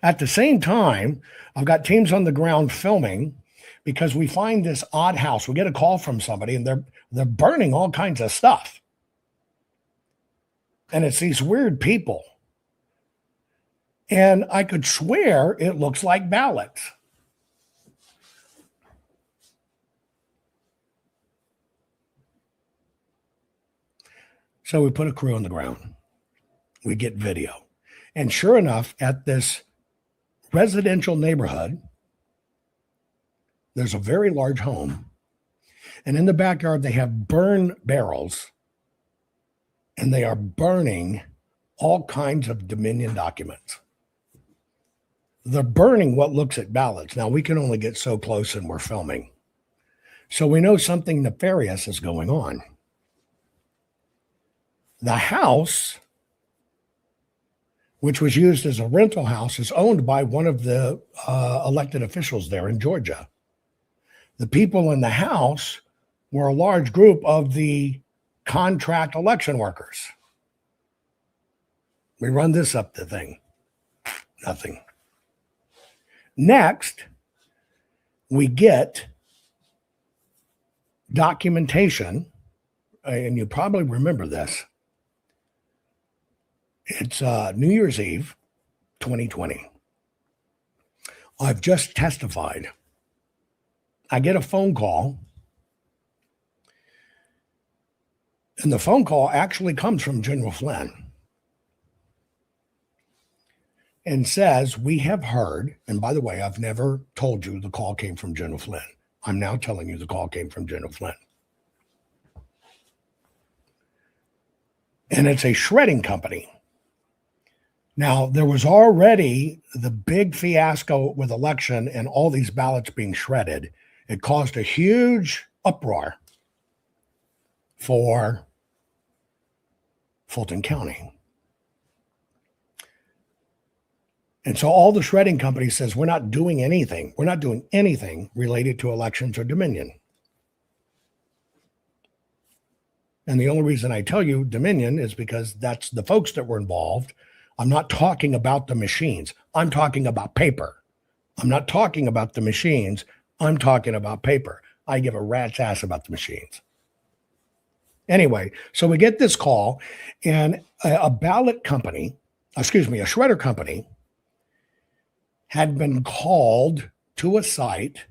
At the same time, I've got teams on the ground filming because we find this odd house. We get a call from somebody and they're burning all kinds of stuff. And it's these weird people. And I could swear it looks like ballots. So we put a crew on the ground. We get video. And sure enough, at this residential neighborhood, there's a very large home. And in the backyard, they have burn barrels. And they are burning all kinds of Dominion documents. They're burning what looks at ballots. Now, we can only get so close and we're filming. So we know something nefarious is going on. The house, which was used as a rental house, is owned by one of the elected officials there in Georgia. The people in the house were a large group of the contract election workers. We run this up the thing. Nothing. Next, we get documentation, and you probably remember this. It's New Year's Eve, 2020. I've just testified. I get a phone call, and the phone call actually comes from General Flynn and says, we have heard, and by the way, I've never told you the call came from General Flynn. I'm now telling you the call came from General Flynn. And it's a shredding company. Now, there was already the big fiasco with election and all these ballots being shredded. It caused a huge uproar for Fulton County. And so all the shredding company says, we're not doing anything. We're not doing anything related to elections or Dominion. And the only reason I tell you Dominion is because that's the folks that were involved. I'm not talking about the machines. I'm talking about paper. I'm not talking about the machines. I'm talking about paper. I give a rat's ass about the machines. Anyway, so we get this call, and a ballot company, a shredder company, had been called to a site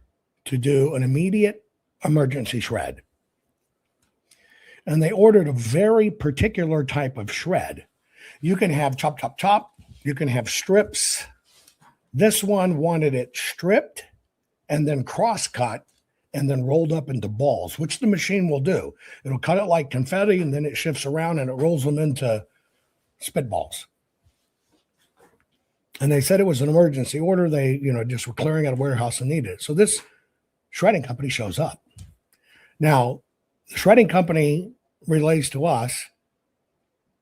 to do an immediate emergency shred. And they ordered a very particular type of shred. You can have chop, chop, chop. You can have strips. This one wanted it stripped and then cross-cut and then rolled up into balls, which the machine will do. It'll cut it like confetti, and then it shifts around and it rolls them into spitballs. And they said it was an emergency order. They, just were clearing out a warehouse and needed it. So this shredding company shows up. Now, the shredding company relays to us.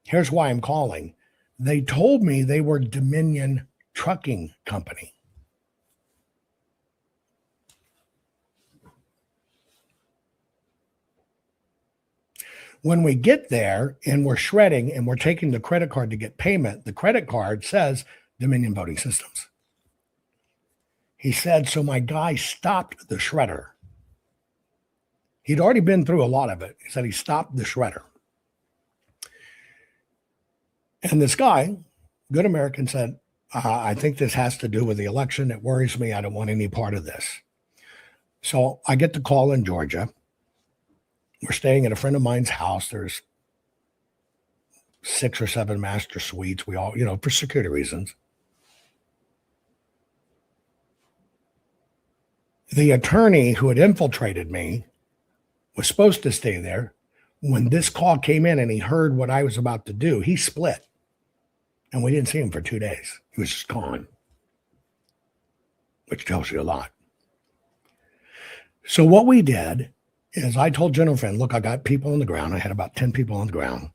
Here's why I'm calling. They told me they were Dominion Trucking Company. When we get there and we're shredding and we're taking the credit card to get payment, the credit card says Dominion Voting Systems. He said, so my guy stopped the shredder. He'd already been through a lot of it. He said he stopped the shredder. And this guy, good American, said, I think this has to do with the election. It worries me. I don't want any part of this. So I get the call in Georgia. We're staying at a friend of mine's house. There's 6 or 7 master suites. We all, for security reasons. The attorney who had infiltrated me was supposed to stay there. When this call came in and he heard what I was about to do, he split. And we didn't see him for 2 days. He was just gone, which tells you a lot. So what we did is I told General Finn, look, I got people on the ground. I had about 10 people on the ground.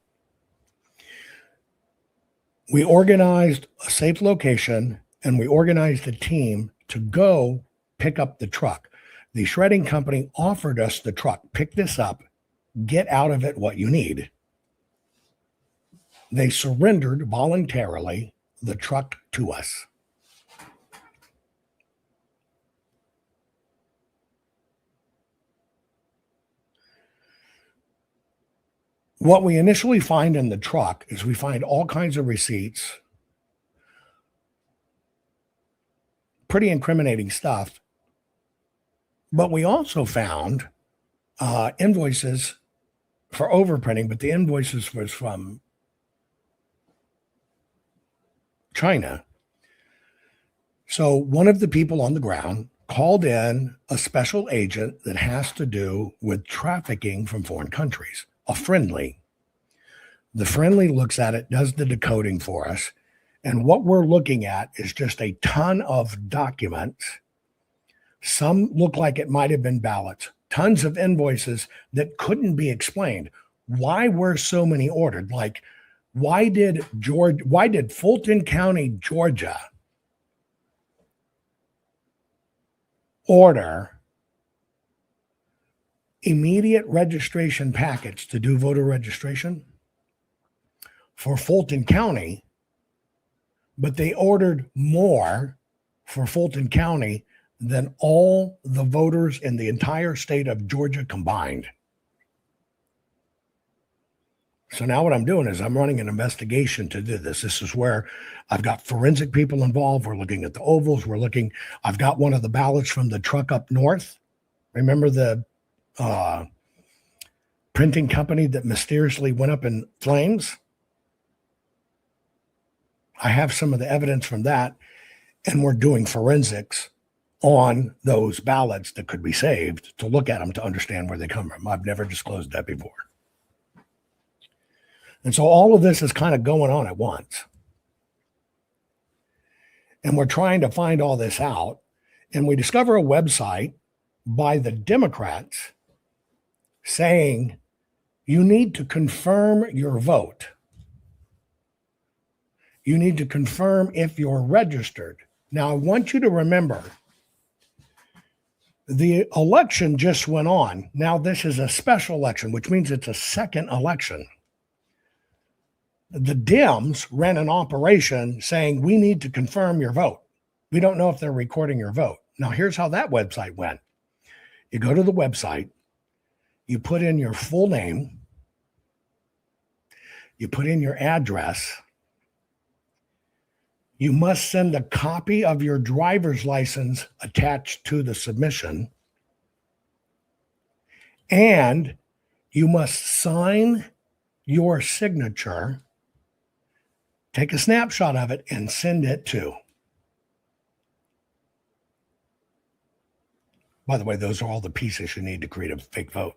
We organized a safe location and we organized a team to go pick up the truck. The shredding company offered us the truck. Pick this up, get out of it what you need. They surrendered voluntarily the truck to us. What we initially find in the truck is we find all kinds of receipts, pretty incriminating stuff. But we also found invoices for overprinting, but the invoices was from China. So one of the people on the ground called in a special agent that has to do with trafficking from foreign countries, a friendly. The friendly looks at it, does the decoding for us. And what we're looking at is just a ton of documents. Some look like it might have been ballots, tons of invoices that couldn't be explained. Why were so many ordered? Like, why did Fulton County, Georgia, order immediate registration packets to do voter registration for Fulton County, but they ordered more for Fulton County than all the voters in the entire state of Georgia combined? So now what I'm doing is I'm running an investigation to do this. This is where I've got forensic people involved. We're looking at the ovals. I've got one of the ballots from the truck up north. Remember the printing company that mysteriously went up in flames? I have some of the evidence from that, and we're doing forensics on those ballots that could be saved to look at them to understand where they come from. I've never disclosed that before. And so all of this is kind of going on at once. And we're trying to find all this out. And we discover a website by the Democrats saying you need to confirm your vote. You need to confirm if you're registered. Now, I want you to remember, the election just went on. Now, this is a special election, which means it's a second election. The Dems ran an operation saying we need to confirm your vote. We don't know if they're recording your vote. Now, here's how that website went. You go to the website, you put in your full name, you put in your address, you must send a copy of your driver's license attached to the submission, and you must sign your signature, take a snapshot of it, and send it to By the way, those are all the pieces you need to create a fake vote.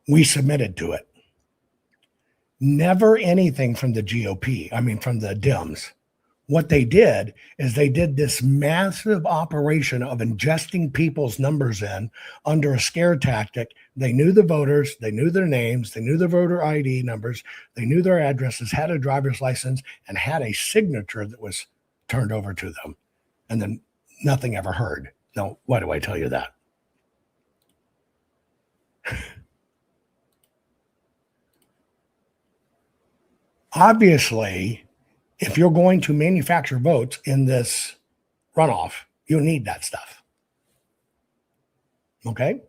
We submitted to it. Never anything from the GOP, from the Dems. What they did is they did this massive operation of ingesting people's numbers in under a scare tactic. They knew the voters, they knew their names, they knew their voter ID numbers, they knew their addresses, had a driver's license, and had a signature that was turned over to them. And then nothing ever heard. Now, why do I tell you that? Obviously, if you're going to manufacture votes in this runoff, you need that stuff. Okay?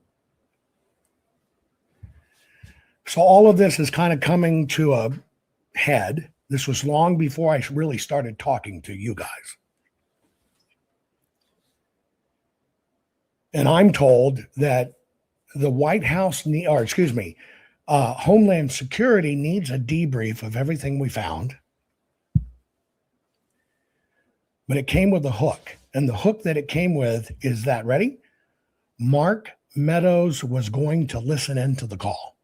So all of this is kind of coming to a head. This was long before I really started talking to you guys. And I'm told that the White House, Homeland Security needs a debrief of everything we found. But it came with a hook. And the hook that it came with is that, ready? Mark Meadows was going to listen into the call.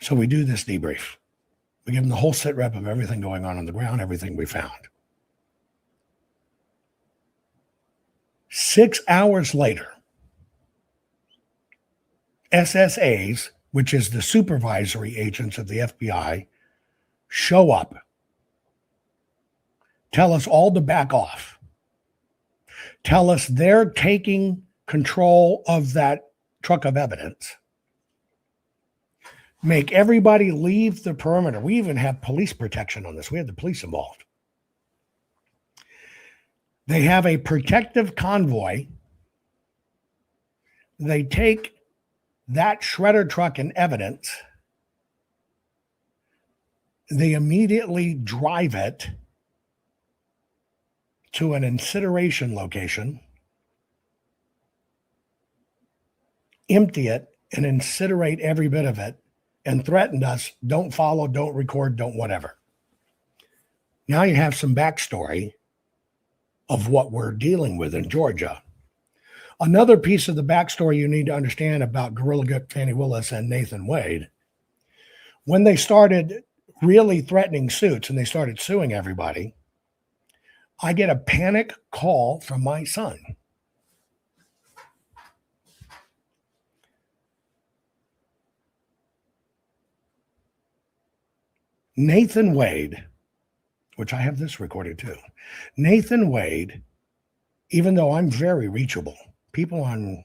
So we do this debrief. We give them the whole sit rep of everything going on the ground, everything we found. 6 hours later, SSAs, which is the supervisory agents of the FBI, show up, tell us all to back off, tell us they're taking control of that truck of evidence, make everybody leave the perimeter. We even have police protection on this. We had the police involved. They have a protective convoy. They take that shredder truck and evidence. They immediately drive it to an incineration location, empty it, and incinerate every bit of it, and threatened us, don't follow, don't record, don't whatever. Now you have some backstory of what we're dealing with in Georgia. Another piece of the backstory you need to understand about Gorilla Grip, Fannie Willis, and Nathan Wade, when they started really threatening suits and they started suing everybody, I get a panic call from my son. Nathan Wade, which I have this recorded too. Nathan Wade, even though I'm very reachable, people on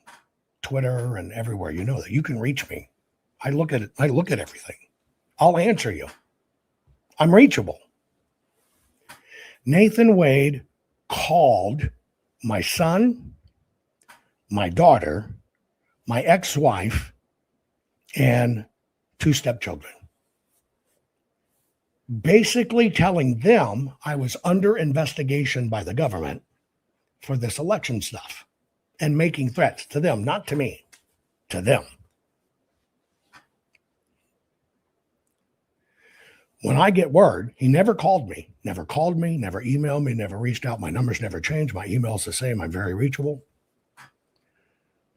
Twitter and everywhere, you know that you can reach me. I look at it. I look at everything. I'll answer you. I'm reachable. Nathan Wade called my son, my daughter, my ex-wife, and 2 stepchildren, basically telling them I was under investigation by the government for this election stuff and making threats to them, not to me, to them. When I get word, he never called me, never emailed me, never reached out. My number's never changed. My email's the same. I'm very reachable.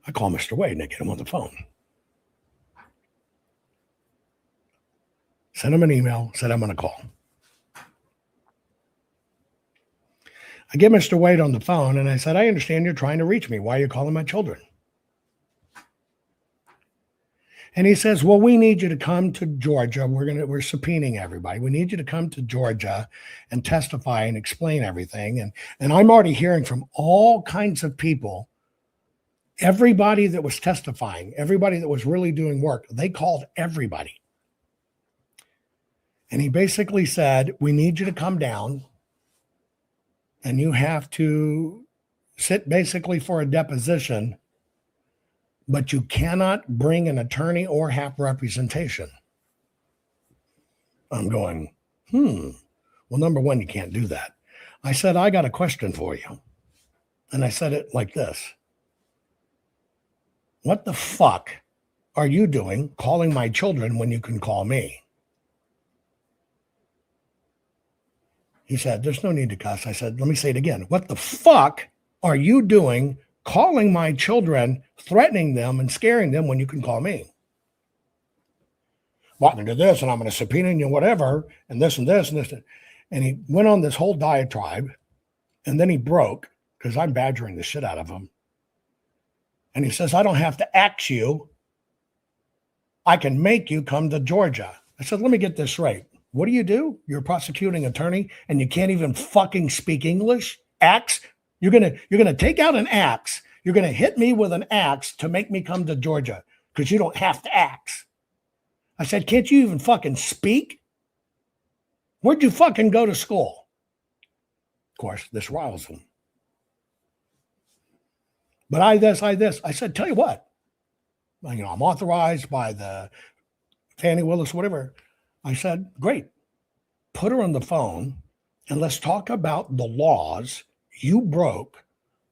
I call Mr. Wade and I get him on the phone. Send him an email, said I'm going to call. I get Mr. Wade on the phone and I said, I understand you're trying to reach me. Why are you calling my children? And he says, well, we need you to come to Georgia. We're subpoenaing everybody. We need you to come to Georgia and testify and explain everything. And I'm already hearing from all kinds of people, everybody that was testifying, everybody that was really doing work, they called everybody. And he basically said, we need you to come down and you have to sit basically for a deposition, but you cannot bring an attorney or have representation. I'm going, well, number one, you can't do that. I said, I got a question for you. And I said it like this. What the fuck are you doing calling my children when you can call me? He said, there's no need to cuss. I said, let me say it again. What the fuck are you doing calling my children, threatening them and scaring them when you can call me? Well, I'm going to do this and I'm going to subpoena you, whatever, and this and this and this. And he went on this whole diatribe, and then he broke because I'm badgering the shit out of him. And he says, I don't have to ax you. I can make you come to Georgia. I said, let me get this straight. What do? You're a prosecuting attorney and you can't even fucking speak English? Axe? You're gonna take out an axe. You're gonna hit me with an axe to make me come to Georgia because you don't have to axe. I said, can't you even fucking speak? Where'd you fucking go to school? Of course, this riles him. But I this. I said, tell you what, I'm authorized by the Fannie Willis, whatever. I said, great. Put her on the phone and let's talk about the laws you broke,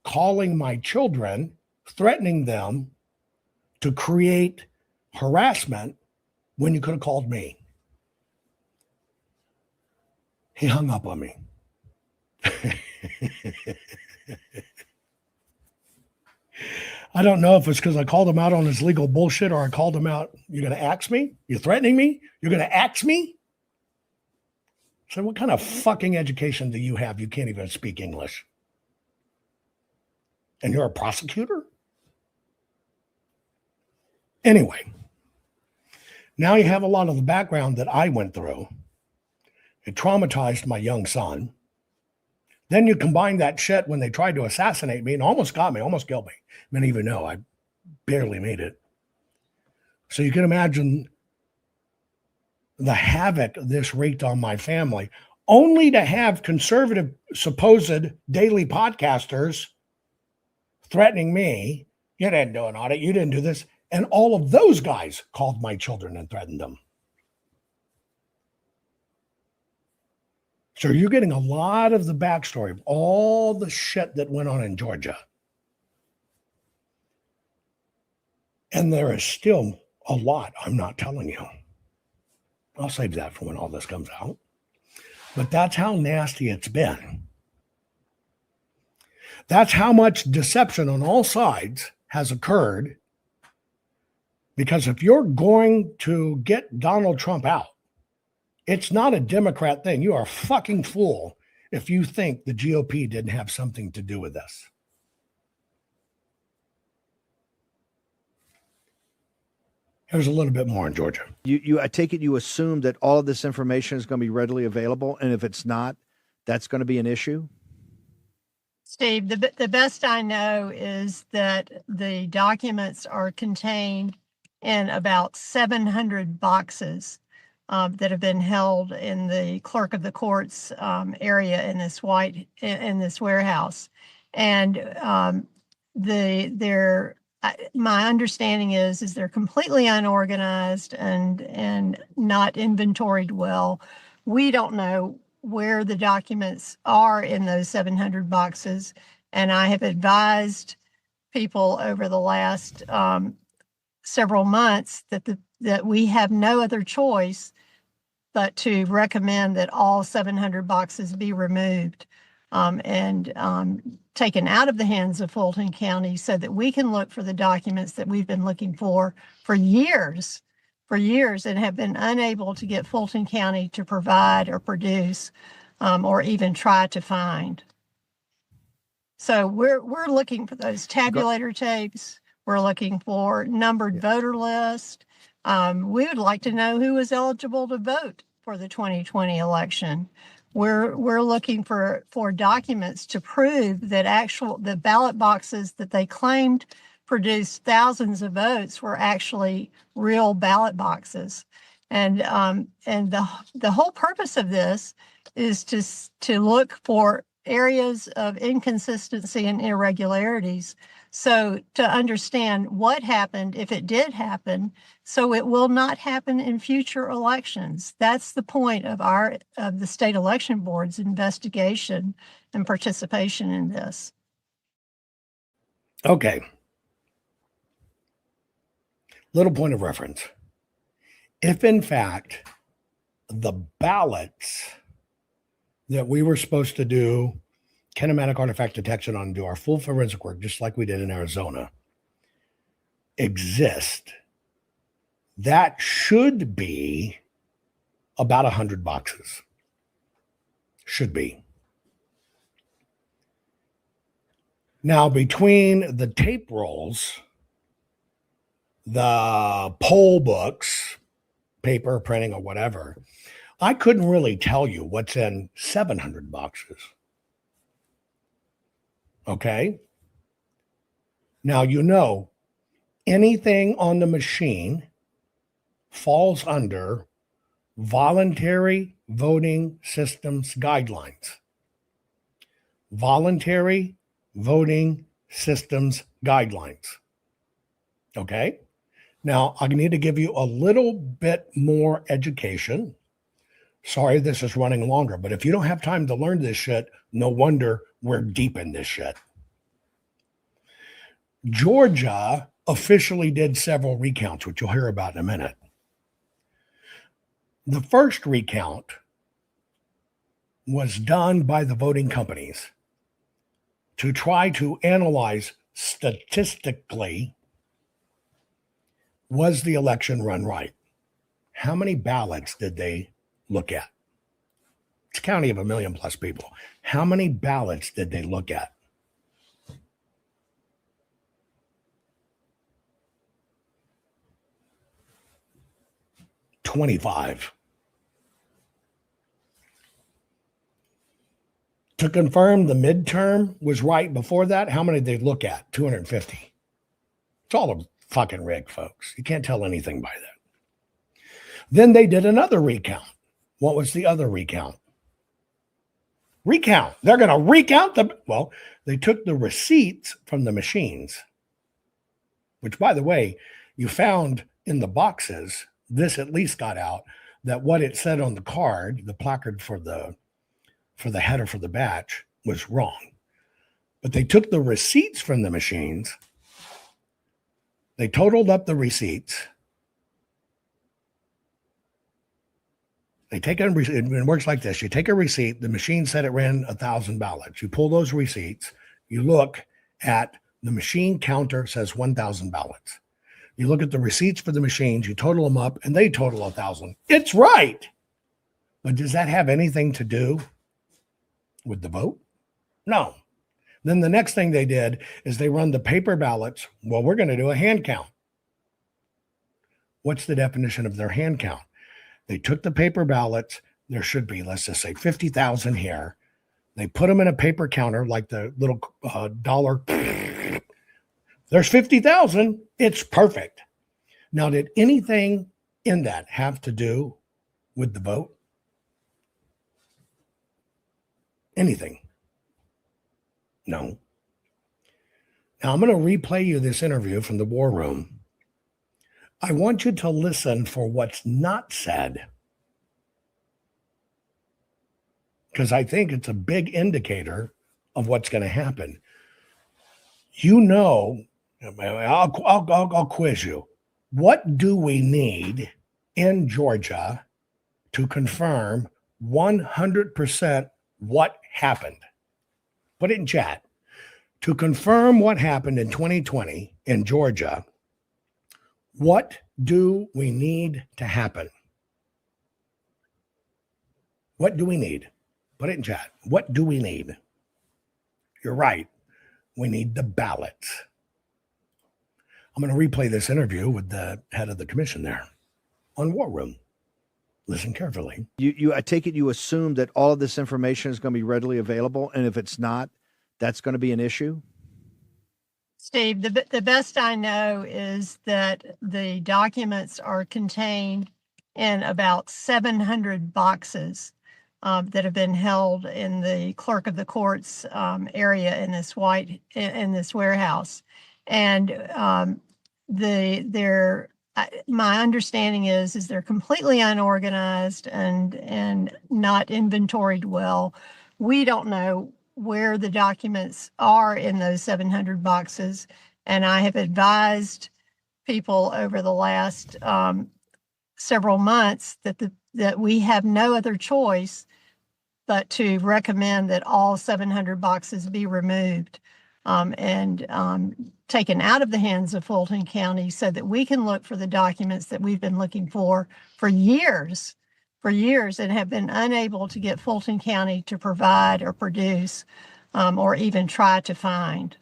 calling my children, threatening them to create harassment when you could have called me. He hung up on me. I don't know if it's because I called him out on his legal bullshit or I called him out. You're going to ax me? You're threatening me? You're going to ax me? So what kind of fucking education do you have? You can't even speak English. And you're a prosecutor? Anyway, now you have a lot of the background that I went through. It traumatized my young son. Then you combine that shit when they tried to assassinate me and almost got me, almost killed me. Many of you know I barely made it. So you can imagine the havoc this wreaked on my family, only to have conservative, supposed daily podcasters threatening me. You didn't do an audit. You didn't do this. And all of those guys called my children and threatened them. So you're getting a lot of the backstory of all the shit that went on in Georgia. And there is still a lot I'm not telling you. I'll save that for when all this comes out. But that's how nasty it's been. That's how much deception on all sides has occurred. Because if you're going to get Donald Trump out, it's not a Democrat thing. You are a fucking fool if you think the GOP didn't have something to do with this. Here's a little bit more in Georgia. I take it you assume that all of this information is going to be readily available, and if it's not, that's going to be an issue? Steve, the best I know is that the documents are contained in about 700 boxes that have been held in the clerk of the courts area in this warehouse, and my understanding is they're completely unorganized and not inventoried well. We don't know where the documents are in those 700 boxes, and I have advised people over the last several months that we have no other choice but to recommend that all 700 boxes be removed and taken out of the hands of Fulton County so that we can look for the documents that we've been looking for years and have been unable to get Fulton County to provide or produce or even try to find. So we're looking for those tabulator tapes. We're looking for numbered voter list. We would like to know who was eligible to vote for the 2020 election. We're looking for documents to prove that the ballot boxes that they claimed produced thousands of votes were actually real ballot boxes. And the whole purpose of this is to look for areas of inconsistency and irregularities, so to understand what happened if it did happen, so it will not happen in future elections. That's the point of the state election board's investigation and participation in this. Okay. Little point of reference. If in fact the ballots that we were supposed to do kinematic artifact detection on, do our full forensic work, just like we did in Arizona, exist, that should be about 100 boxes. Should be. Now, between the tape rolls, the poll books, paper, printing, or whatever, I couldn't really tell you what's in 700 boxes. Okay? Now, you know, anything on the machine falls under voluntary voting systems guidelines. Voluntary voting systems guidelines. Okay? Now, I need to give you a little bit more education. Sorry, this is running longer, but if you don't have time to learn this shit, no wonder we're deep in this shit. Georgia officially did several recounts, which you'll hear about in a minute. The first recount was done by the voting companies to try to analyze statistically, was the election run right? How many ballots did they look at? It's a county of 1 million plus people. How many ballots did they look at? 25. To confirm the midterm was right before that, how many did they look at? 250. It's all a fucking rig, folks. You can't tell anything by that. Then they did another recount. What was the other recount? Recount. They're going to recount well, they took the receipts from the machines, which, by the way, you found in the boxes, this at least got out, that what it said on the card, the placard for the header for the batch, was wrong. But they took the receipts from the machines, they totaled up the receipts. They take a receipt. It works like this. You take a receipt. The machine said it ran 1,000 ballots. You pull those receipts. You look at the machine counter, says 1,000 ballots. You look at the receipts for the machines. You total them up, and they total 1,000. It's right. But does that have anything to do with the vote? No. Then the next thing they did is they run the paper ballots. Well, we're going to do a hand count. What's the definition of their hand count? They took the paper ballots. There should be, let's just say, 50,000 here. They put them in a paper counter like the little dollar. There's 50,000. It's perfect. Now, did anything in that have to do with the vote? Anything? No. Now, I'm going to replay you this interview from the war room. I want you to listen for what's not said, because I think it's a big indicator of what's going to happen. You know, I'll quiz you. What do we need in Georgia to confirm 100% what happened? Put it in chat. To confirm what happened in 2020 in Georgia, what do we need to happen? What do we need? Put it in chat. What do we need? You're right. We need the ballots. I'm going to replay this interview with the head of the commission there on War Room. Listen carefully. I take it you assume that all of this information is going to be readily available, and if it's not, that's going to be an issue? Steve, the best I know is that the documents are contained in about 700 boxes that have been held in the clerk of the courts area in this warehouse, and my understanding is they're completely unorganized and not inventoried well. We don't know where the documents are in those 700 boxes. And I have advised people over the last several months that we have no other choice but to recommend that all 700 boxes be removed and taken out of the hands of Fulton County so that we can look for the documents that we've been looking for years, and have been unable to get Fulton County to provide or produce or even try to find.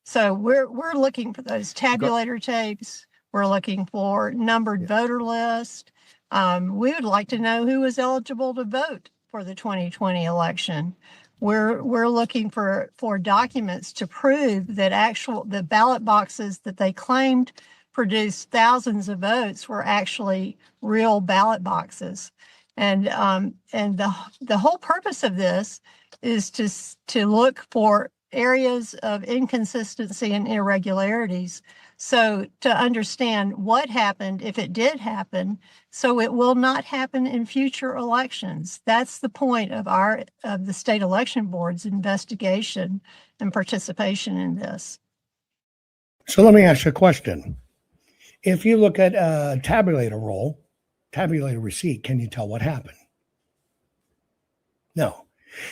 So we're looking for those tabulator tapes. We're looking for numbered voter list. We would like to know who is eligible to vote for the 2020 election. We're looking for documents to prove that the ballot boxes that they claimed produced thousands of votes were actually real ballot boxes. And the whole purpose of this is to look for areas of inconsistency and irregularities, so to understand what happened if it did happen, so it will not happen in future elections. That's the point of the state election board's investigation and participation in this. So let me ask you a question. If you look at a tabulator roll, tabulator receipt, can you tell what happened? No.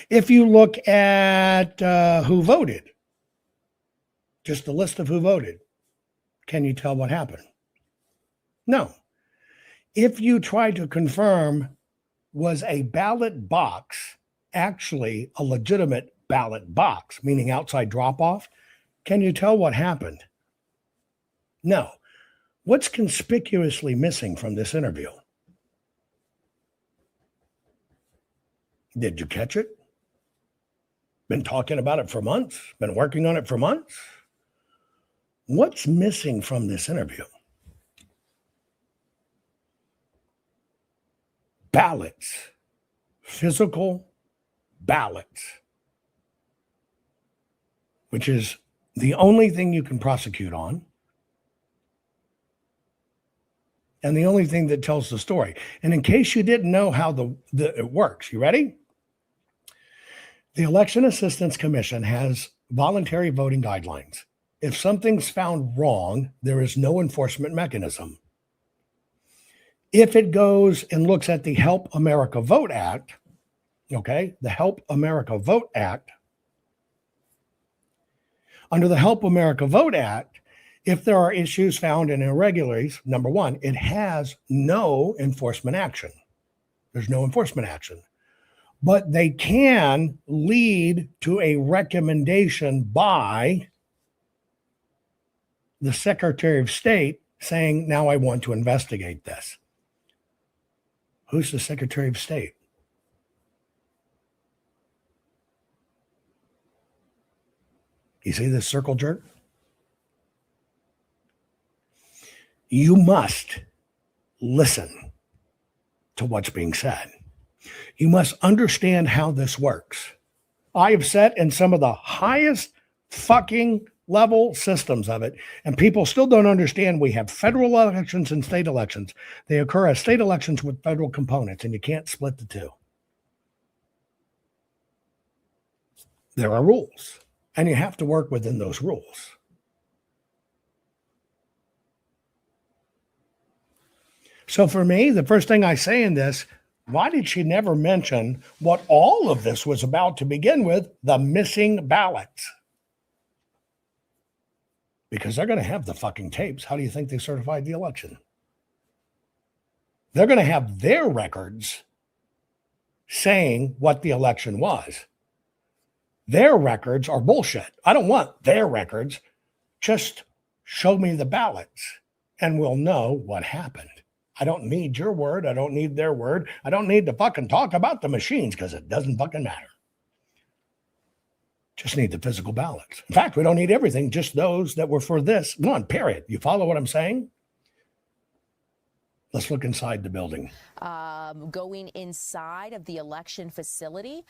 If you look at who voted, just a list of who voted, can you tell what happened? No. If you try to confirm, was a ballot box actually a legitimate ballot box, meaning outside drop-off, can you tell what happened? No. What's conspicuously missing from this interview? Did you catch it? Been talking about it for months? Been working on it for months? What's missing from this interview? Ballots. Physical ballots. Which is the only thing you can prosecute on. And the only thing that tells the story. And in case you didn't know how it works, you ready? The Election Assistance Commission has voluntary voting guidelines. If something's found wrong, there is no enforcement mechanism. If it goes and looks at the Help America Vote Act, okay, the Help America Vote Act, under the Help America Vote Act, if there are issues found in irregularities, number one, it has no enforcement action. There's no enforcement action. But they can lead to a recommendation by the Secretary of State saying, now I want to investigate this. Who's the Secretary of State? You see this circle jerk? You must listen to what's being said. You must understand how this works. I have sat in some of the highest fucking level systems of it, and people still don't understand we have federal elections and state elections. They occur as state elections with federal components, and you can't split the two. There are rules, and you have to work within those rules. So for me, the first thing I say in this, why did she never mention what all of this was about to begin with, the missing ballots? Because they're going to have the fucking tapes. How do you think they certified the election? They're going to have their records saying what the election was. Their records are bullshit. I don't want their records. Just show me the ballots and we'll know what happened. I don't need your word. I don't need their word. I don't need to fucking talk about the machines because it doesn't fucking matter. Just need the physical ballots. In fact, we don't need everything, just those that were for this one, period. You follow what I'm saying? Let's look inside the building. Going inside of the election facility.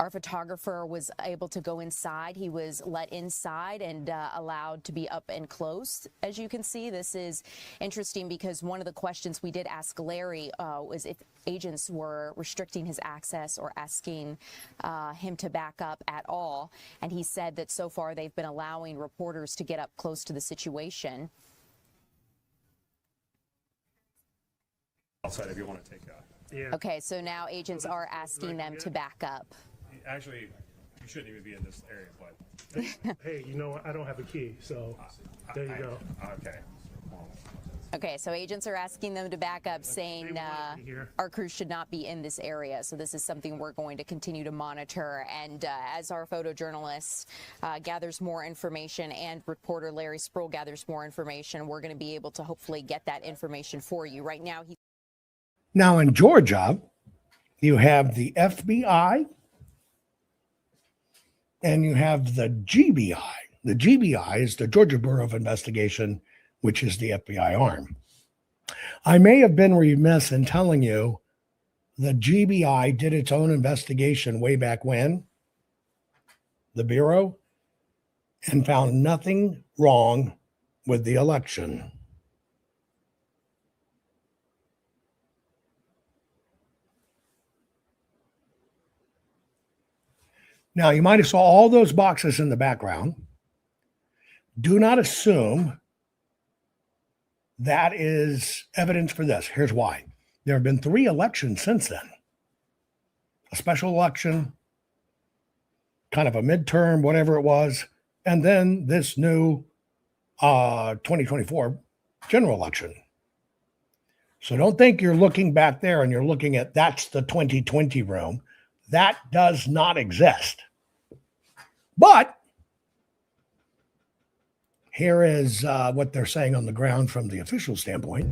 Our photographer was able to go inside. He was let inside and allowed to be up and close. As you can see, this is interesting because one of the questions we did ask Larry was if agents were restricting his access or asking him to back up at all. And he said that so far they've been allowing reporters to get up close to the situation. outside if you want to take a. Okay, so now agents are asking them to back up. Actually, you shouldn't even be in this area, but. Hey, you know what? I don't have a key, so there you go. Okay. Okay, so agents are asking them to back up, saying our crew should not be in this area. So this is something we're going to continue to monitor. And as our photojournalist gathers more information and reporter Larry Sproul gathers more information, we're going to be able to hopefully get that information for you. Right now, Now in Georgia, you have the FBI and you have the GBI. The GBI is the Georgia Bureau of Investigation, which is the FBI arm. I may have been remiss in telling you the GBI did its own investigation way back when, the Bureau, and found nothing wrong with the election. Now, you might have saw all those boxes in the background. Do not assume that is evidence for this. Here's why. There have been 3 elections since then. A special election, kind of a midterm, whatever it was, and then this new 2024 general election. So don't think you're looking back there and you're looking at that's the 2020 room. That does not exist. But here is what they're saying on the ground from the official standpoint.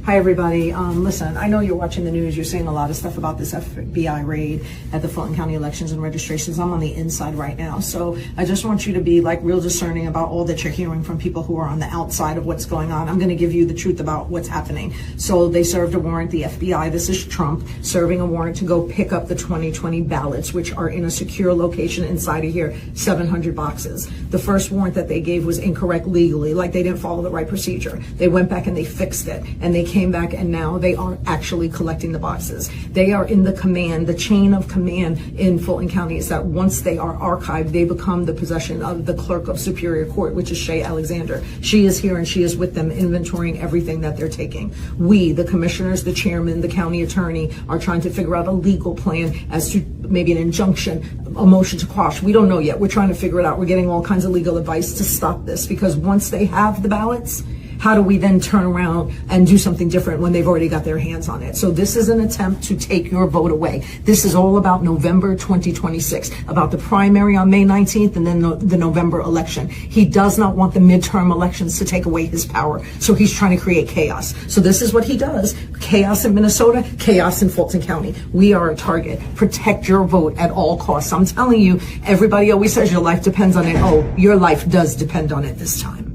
Hi, everybody. Listen, I know you're watching the news. You're seeing a lot of stuff about this FBI raid at the Fulton County elections and registrations. I'm on the inside right now. So I just want you to be like real discerning about all that you're hearing from people who are on the outside of what's going on. I'm going to give you the truth about what's happening. So they served a warrant, the FBI, this is Trump, serving a warrant to go pick up the 2020 ballots, which are in a secure location inside of here, 700 boxes. The first warrant that they gave was incorrect legally, like they didn't follow the right procedure. They went back and they fixed it, and they came back and now they are actually collecting the boxes. They are in the chain of command in Fulton County is that once they are archived, they become the possession of the clerk of Superior Court, which is Shay Alexander. She is here and she is with them inventorying everything that they're taking. We, the commissioners, the chairman, the county attorney, are trying to figure out a legal plan as to maybe an injunction, a motion to quash. We don't know yet. We're trying to figure it out. We're getting all kinds of legal advice to stop this because once they have the ballots, how do we then turn around and do something different when they've already got their hands on it? So this is an attempt to take your vote away. This is all about November 2026, about the primary on May 19th and then the November election. He does not want the midterm elections to take away his power. So he's trying to create chaos. So this is what he does. Chaos in Minnesota, chaos in Fulton County. We are a target. Protect your vote at all costs. I'm telling you, everybody always says your life depends on it. Oh, your life does depend on it this time.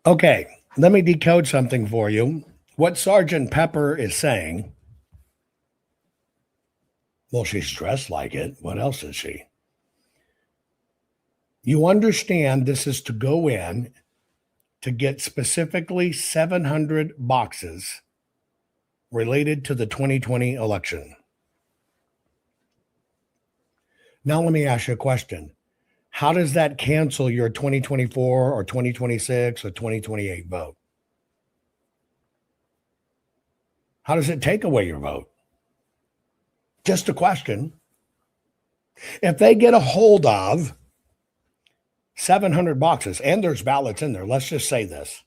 Okay, let me decode something for you. What Sergeant Pepper is saying, well, she's dressed like it. What else is she? You understand this is to go in to get specifically 700 boxes related to the 2020 election. Now, let me ask you a question. How does that cancel your 2024 or 2026 or 2028 vote? How does it take away your vote? Just a question. If they get a hold of 700 boxes, and there's ballots in there, let's just say this.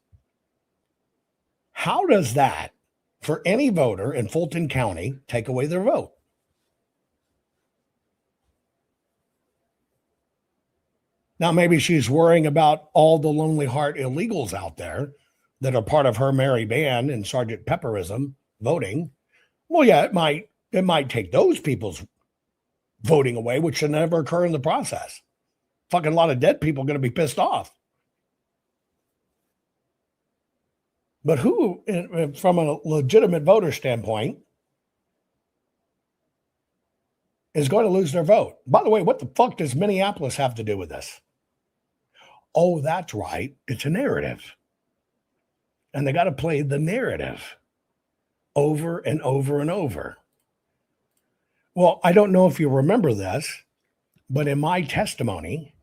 How does that, for any voter in Fulton County, take away their vote? Now, maybe she's worrying about all the Lonely Heart illegals out there that are part of her merry band and Sergeant Pepperism voting. Well, yeah, it might take those people's voting away, which should never occur in the process. Fucking lot of dead people going to be pissed off. But who, from a legitimate voter standpoint, is going to lose their vote? By the way, what the fuck does Minneapolis have to do with this? Oh, that's right. It's a narrative. And they got to play the narrative over and over and over. Well, I don't know if you remember this, but in my testimony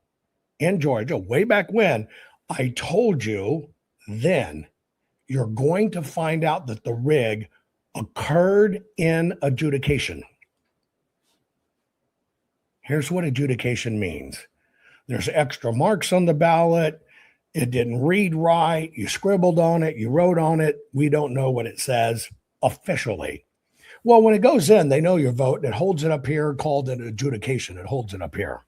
in Georgia, way back when, I told you then you're going to find out that the rig occurred in adjudication. Here's what adjudication means. There's extra marks on the ballot. It didn't read right. You scribbled on it. You wrote on it. We don't know what it says officially. Well, when it goes in, they know your vote. It holds it up here, called an adjudication. It holds it up here.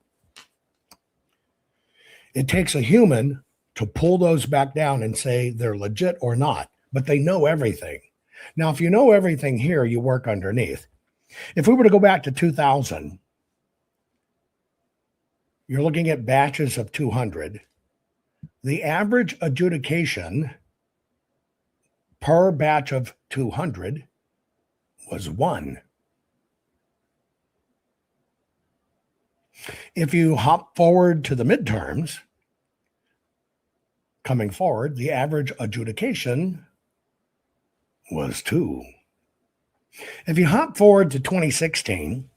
It takes a human to pull those back down and say they're legit or not, but they know everything. Now, if you know everything here, you work underneath. If we were to go back to 2000, you're looking at batches of 200. The average adjudication per batch of 200 was 1. If you hop forward to the midterms, coming forward, the average adjudication was 2. If you hop forward to 2016,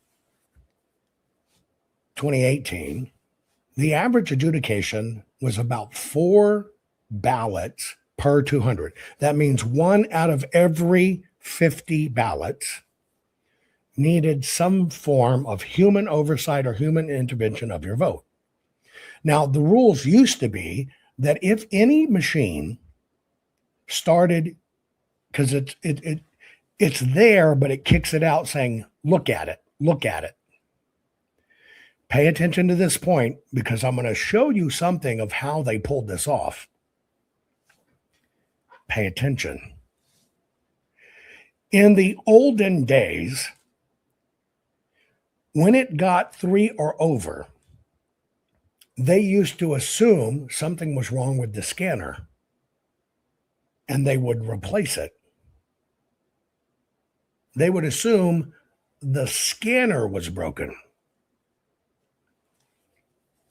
2018, the average adjudication was about 4 ballots per 200. That means 1 out of every 50 ballots needed some form of human oversight or human intervention of your vote. Now, the rules used to be that if any machine started, because it's there, but it kicks it out saying, look at it, look at it. Pay attention to this point because I'm going to show you something of how they pulled this off. Pay attention. In the olden days, when it got 3 or over, they used to assume something was wrong with the scanner and they would replace it. They would assume the scanner was broken.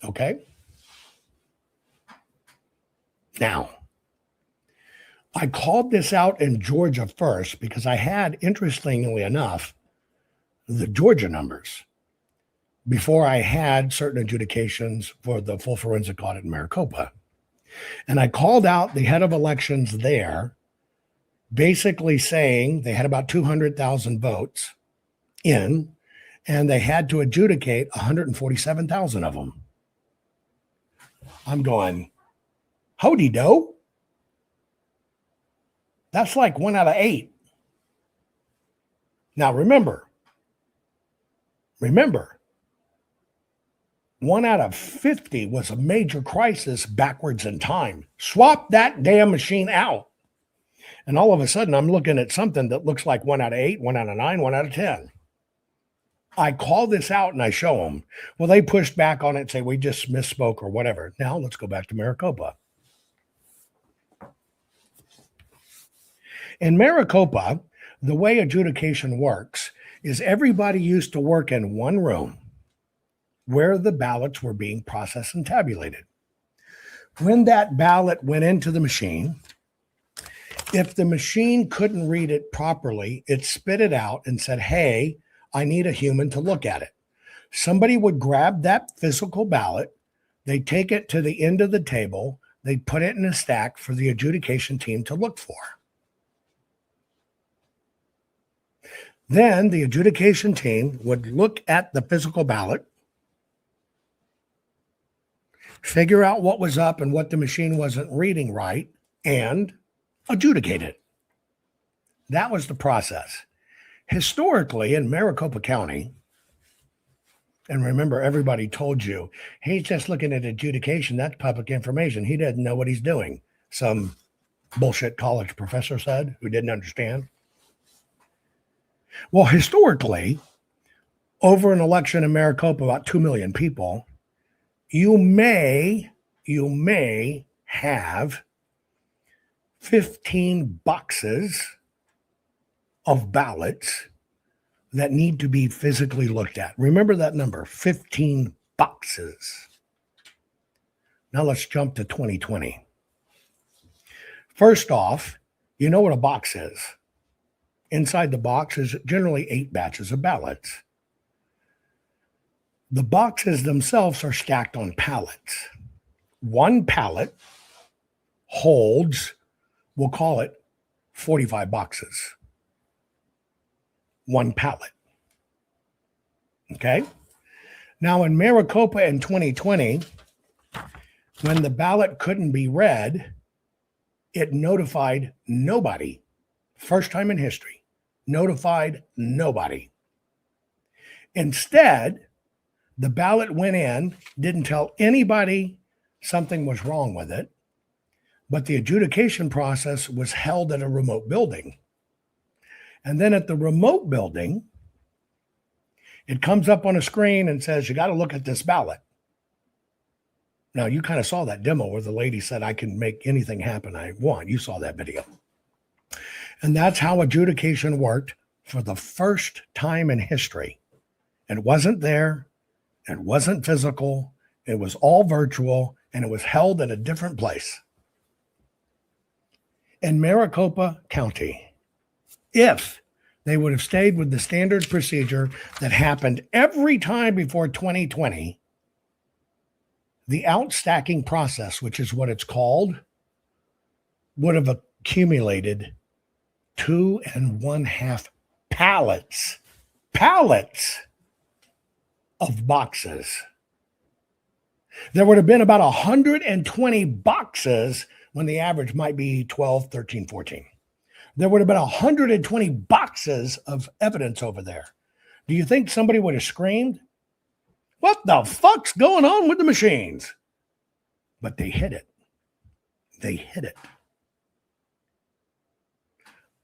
Okay? Now, I called this out in Georgia first because I had, interestingly enough, the Georgia numbers before I had certain adjudications for the full forensic audit in Maricopa. And I called out the head of elections there, basically saying they had about 200,000 votes in, and they had to adjudicate 147,000 of them. I'm going, howdy do. That's like 1 out of 8. Now remember, 1 out of 50 was a major crisis backwards in time. Swap that damn machine out. And all of a sudden, I'm looking at something that looks like 1 out of 8, 1 out of 9, 1 out of 10. I call this out and I show them. Well, they pushed back on it and say, we just misspoke or whatever. Now let's go back to Maricopa. In Maricopa, the way adjudication works is everybody used to work in one room where the ballots were being processed and tabulated. When that ballot went into the machine, if the machine couldn't read it properly, it spit it out and said, hey, I need a human to look at it. Somebody would grab that physical ballot, they take it to the end of the table, they put it in a stack for the adjudication team to look for. Then the adjudication team would look at the physical ballot, figure out what was up and what the machine wasn't reading right, and adjudicate it. That was the process. Historically, in Maricopa County, and remember, everybody told you, he's just looking at adjudication. That's public information. He doesn't know what he's doing. Some bullshit college professor said who didn't understand. Well, historically, over an election in Maricopa, about 2 million people, you may have 15 boxes of ballots that need to be physically looked at. Remember that number, 15 boxes. Now let's jump to 2020. First off, you know what a box is. Inside the box is generally 8 batches of ballots. The boxes themselves are stacked on pallets. One pallet holds, we'll call it 45 boxes. One pallet. Okay? Now in Maricopa in 2020, when the ballot couldn't be read, it notified nobody. First time in history. Notified nobody. Instead, the ballot went in, didn't tell anybody something was wrong with it, but the adjudication process was held at a remote building. And then at the remote building, it comes up on a screen and says, you got to look at this ballot. Now, you kind of saw that demo where the lady said, I can make anything happen I want. You saw that video. And that's how adjudication worked for the first time in history. It wasn't there. It wasn't physical. It was all virtual, and it was held at a different place. In Maricopa County, if they would have stayed with the standard procedure that happened every time before 2020, the outstacking process, which is what it's called, would have accumulated 2.5 pallets of boxes. There would have been about 120 boxes when the average might be 12, 13, 14. There would have been 120 boxes of evidence over there. Do you think somebody would have screamed, what the fuck's going on with the machines? But they hid it. They hid it.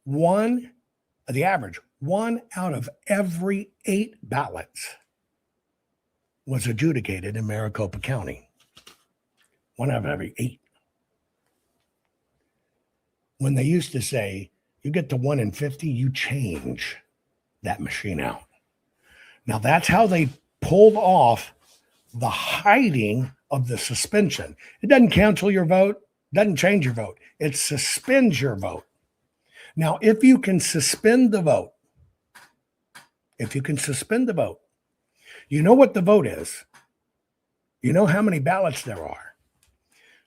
The average, 1 out of every 8 ballots was adjudicated in Maricopa County. 1 out of every 8. When they used to say, you get to 1 in 50, you change that machine out. Now that's how they pulled off the hiding of the suspension. It doesn't cancel your vote, doesn't change your vote. It suspends your vote. Now, if you can suspend the vote, you know what the vote is. You know how many ballots there are.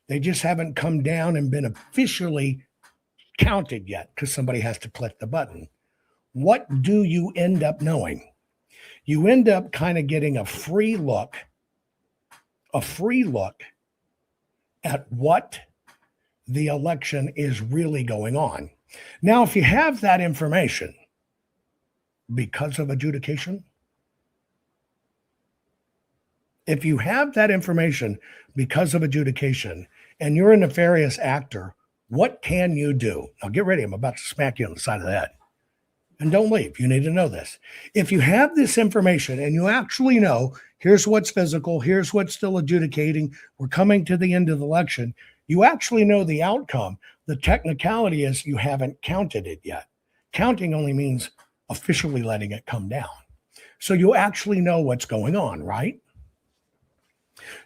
They just haven't come down and been officially counted yet because somebody has to click the button. What do you end up knowing? You end up kind of getting a free look at what the election is really going on. Now, if you have that information because of adjudication, and you're a nefarious actor, what can you do? Now get ready. I'm about to smack you on the side of the head. And don't leave. You need to know this. If you have this information and you actually know, here's what's physical, here's what's still adjudicating, we're coming to the end of the election, you actually know the outcome. The technicality is you haven't counted it yet. Counting only means officially letting it come down. So you actually know what's going on, right?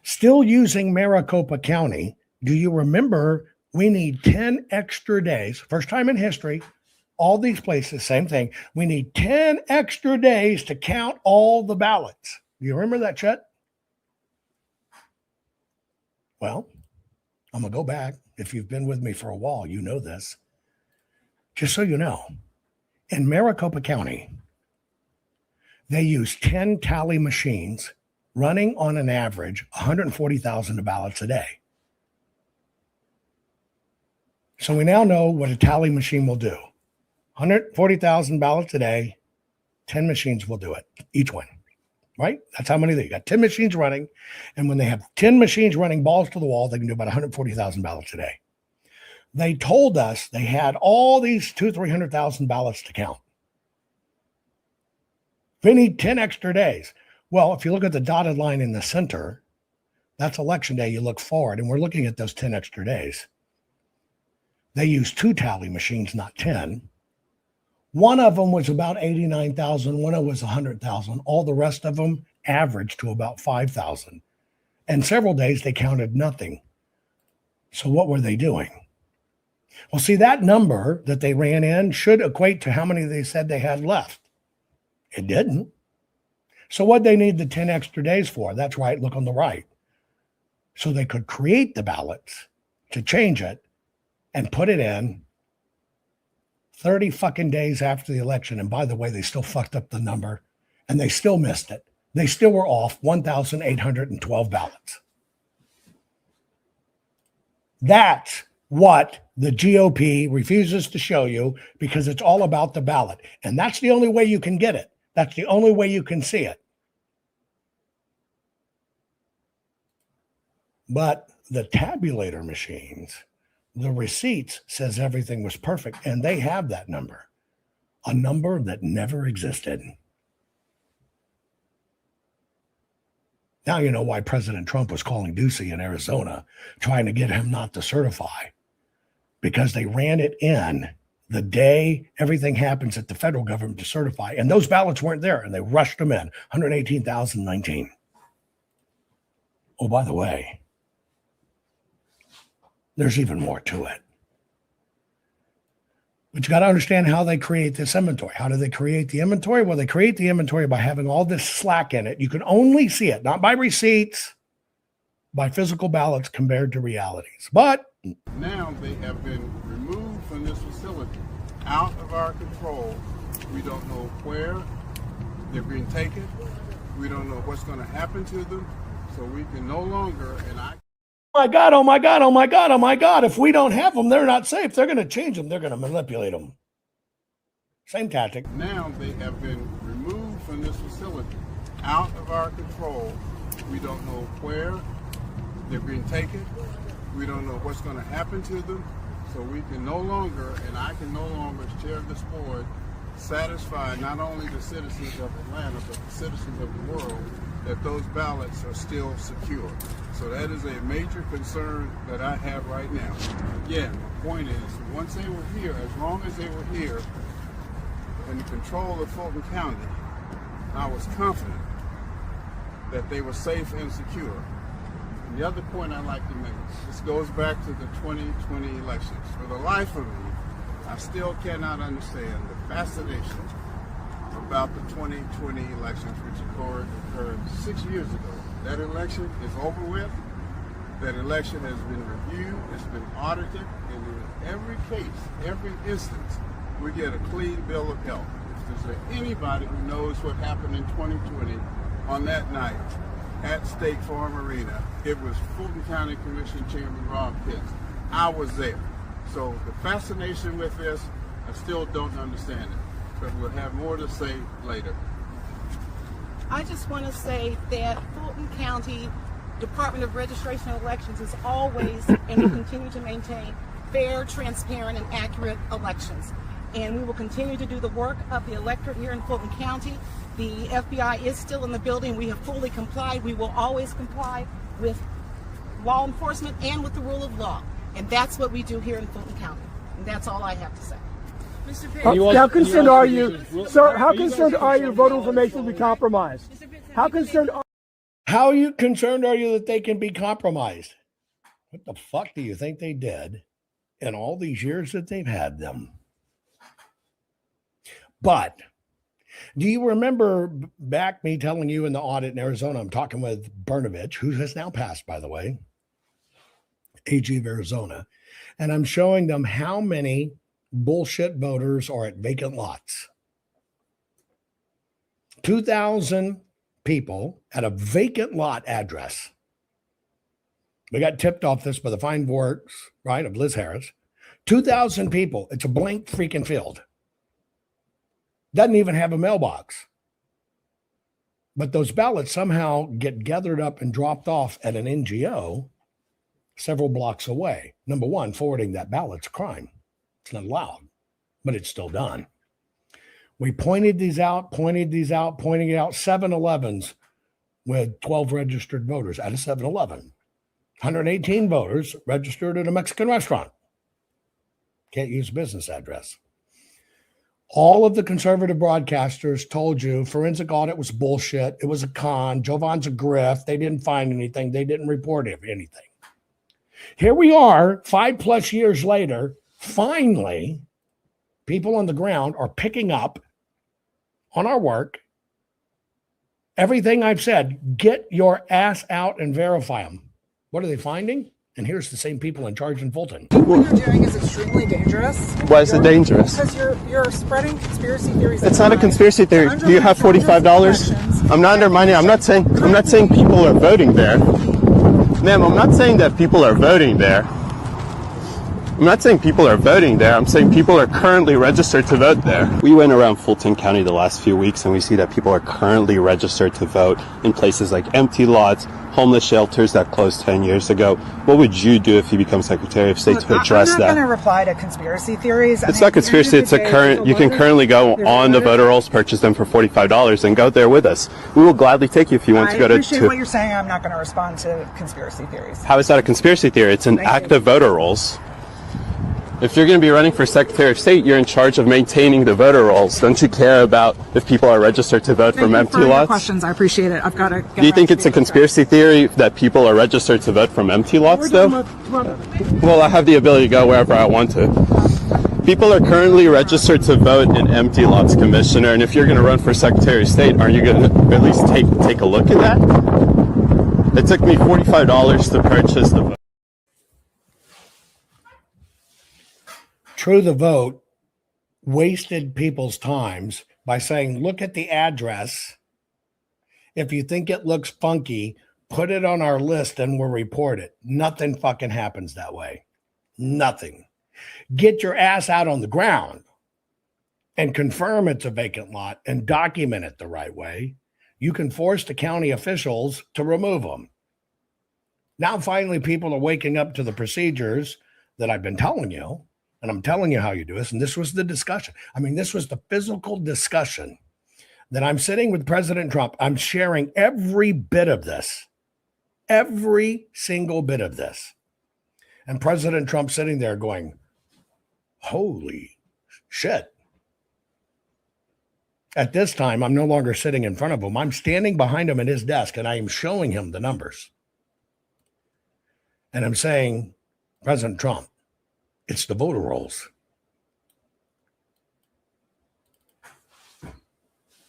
Still using Maricopa County, do you remember we need 10 extra days, first time in history, all these places, same thing. We need 10 extra days to count all the ballots. Do you remember that, Chet? Well, I'm going to go back. If you've been with me for a while, you know this. Just so you know, in Maricopa County, they use 10 tally machines running on an average 140,000 ballots a day. So we now know what a tally machine will do. 140,000 ballots a day, 10 machines will do it, each one, right? That's how many they got. 10 machines running. And when they have 10 machines running balls to the wall, they can do about 140,000 ballots a day. They told us they had all these 300,000 ballots to count. They need 10 extra days. Well, if you look at the dotted line in the center, that's election day. You look forward, and we're looking at those 10 extra days. They used 2 tally machines, not 10. One of them was about 89,000. One of them was 100,000. All the rest of them averaged to about 5,000. And several days they counted nothing. So what were they doing? Well, see, that number that they ran in should equate to how many they said they had left. It didn't. So what they need the 10 extra days for? That's right. Look on the right. So they could create the ballots to change it and put it in 30 fucking days after the election. And by the way, they still fucked up the number and they still missed it. They still were off 1,812 ballots. That's what the GOP refuses to show you because it's all about the ballot. And that's the only way you can get it. That's the only way you can see it. But the tabulator machines, the receipts says everything was perfect, and they have that number, a number that never existed. Now you know why President Trump was calling TULSI in Arizona, trying to get him not to certify, because they ran it in the day everything happens at the federal government to certify, and those ballots weren't there, and they rushed them in, 118,019. Oh, by the way, there's even more to it. But you got to understand how they create this inventory. How do they create the inventory? Well, they create the inventory by having all this slack in it. You can only see it, not by receipts, by physical ballots compared to realities. But now they have been removed from this facility, out of our control. We don't know where they're being taken. We don't know what's going to happen to them. So we can no longer, oh my God, oh my God, oh my God, oh my God. If we don't have them, they're not safe. They're going to change them. They're going to manipulate them. Same tactic. Now they have been removed from this facility, out of our control. We don't know where they're being taken. We don't know what's going to happen to them. So we can no longer, and I can no longer, as chair of this board, satisfy not only the citizens of Atlanta, but the citizens of the world that those ballots are still secure. So that is a major concern that I have right now. Again, my point is, once they were here, as long as they were here in the control of Fulton County, I was confident that they were safe and secure. And the other point I'd like to make, this goes back to the 2020 elections. For the life of me, I still cannot understand the fascination about the 2020 elections, which occurred 6 years ago. That election is over with. That election has been reviewed, it's been audited, and in every case, every instance, we get a clean bill of health. If there's anybody who knows what happened in 2020 on that night at State Farm Arena, it was Fulton County Commission Chairman Rob Pitts. I was there. So the fascination with this, I still don't understand it. But we'll have more to say later. I just want to say that Fulton County Department of Registration and Elections is always and will continue to maintain fair, transparent, and accurate elections. And we will continue to do the work of the electorate here in Fulton County. The FBI is still in the building. We have fully complied. We will always comply with law enforcement and with the rule of law. And that's what we do here in Fulton County. And that's all I have to say. How concerned are you, sir? How concerned are you voter information will be compromised? How concerned are you that they can be compromised? What the fuck do you think they did in all these years that they've had them? But do you remember back me telling you in the audit in Arizona, I'm talking with Brnovich, who has now passed, by the way, AG of Arizona, and I'm showing them how many bullshit voters are at vacant lots. 2,000 people at a vacant lot address. We got tipped off this by the fine works, right, of Liz Harris. 2,000 people. It's a blank freaking field. Doesn't even have a mailbox. But those ballots somehow get gathered up and dropped off at an NGO several blocks away. Number one, forwarding that ballot's a crime. It's not allowed, but it's still done. We pointed these out, pointing out 7-Elevens with 12 registered voters at a 7-Eleven. 118 voters registered at a Mexican restaurant. Can't use business address. All of the conservative broadcasters told you forensic audit was bullshit. It was a con. Jovan's a grift. They didn't find anything. They didn't report anything. Here we are, 5+ years later. Finally, people on the ground are picking up on our work. Everything I've said, get your ass out and verify them. What are they finding? And here's the same people in charge in Fulton. What you're doing is extremely dangerous. Why is it dangerous? Because you're spreading conspiracy theories. It's not a conspiracy theory. Do you have $45? I'm not undermining. I'm not saying people are voting there. Ma'am, I'm not saying that people are voting there. I'm not saying people are voting there. I'm saying people are currently registered to vote there. We went around Fulton County the last few weeks and we see that people are currently registered to vote in places like empty lots, homeless shelters that closed 10 years ago. What would you do if you become Secretary of State to address that? I'm not going to reply to conspiracy theories. It's not conspiracy. It's a current. You can currently go on the voter rolls, purchase them for $45, and go there with us. We will gladly take you if you want to go to. I appreciate what you're saying. I'm not going to respond to conspiracy theories. How is that a conspiracy theory? It's an act of voter rolls. If you're going to be running for Secretary of State, you're in charge of maintaining the voter rolls. Don't you care about if people are registered to vote from empty lots? Questions. I appreciate it. I've got to. Do you think it's a conspiracy theory that people are registered to vote from empty lots, though? Well, I have the ability to go wherever I want to. People are currently registered to vote in empty lots, Commissioner. And if you're going to run for Secretary of State, aren't you going to at least take a look at that? It took me $45 to purchase the vote. True the Vote wasted people's times by saying, look at the address. If you think it looks funky, put it on our list and we'll report it. Nothing fucking happens that way. Nothing. Get your ass out on the ground and confirm it's a vacant lot and document it the right way. You can force the county officials to remove them. Now, finally, people are waking up to the procedures that I've been telling you. And I'm telling you how you do this. And this was the discussion. I mean, this was the physical discussion that I'm sitting with President Trump. I'm sharing every bit of this, every single bit of this. And President Trump sitting there going, holy shit. At this time, I'm no longer sitting in front of him. I'm standing behind him at his desk and I am showing him the numbers. And I'm saying, President Trump, it's the voter rolls.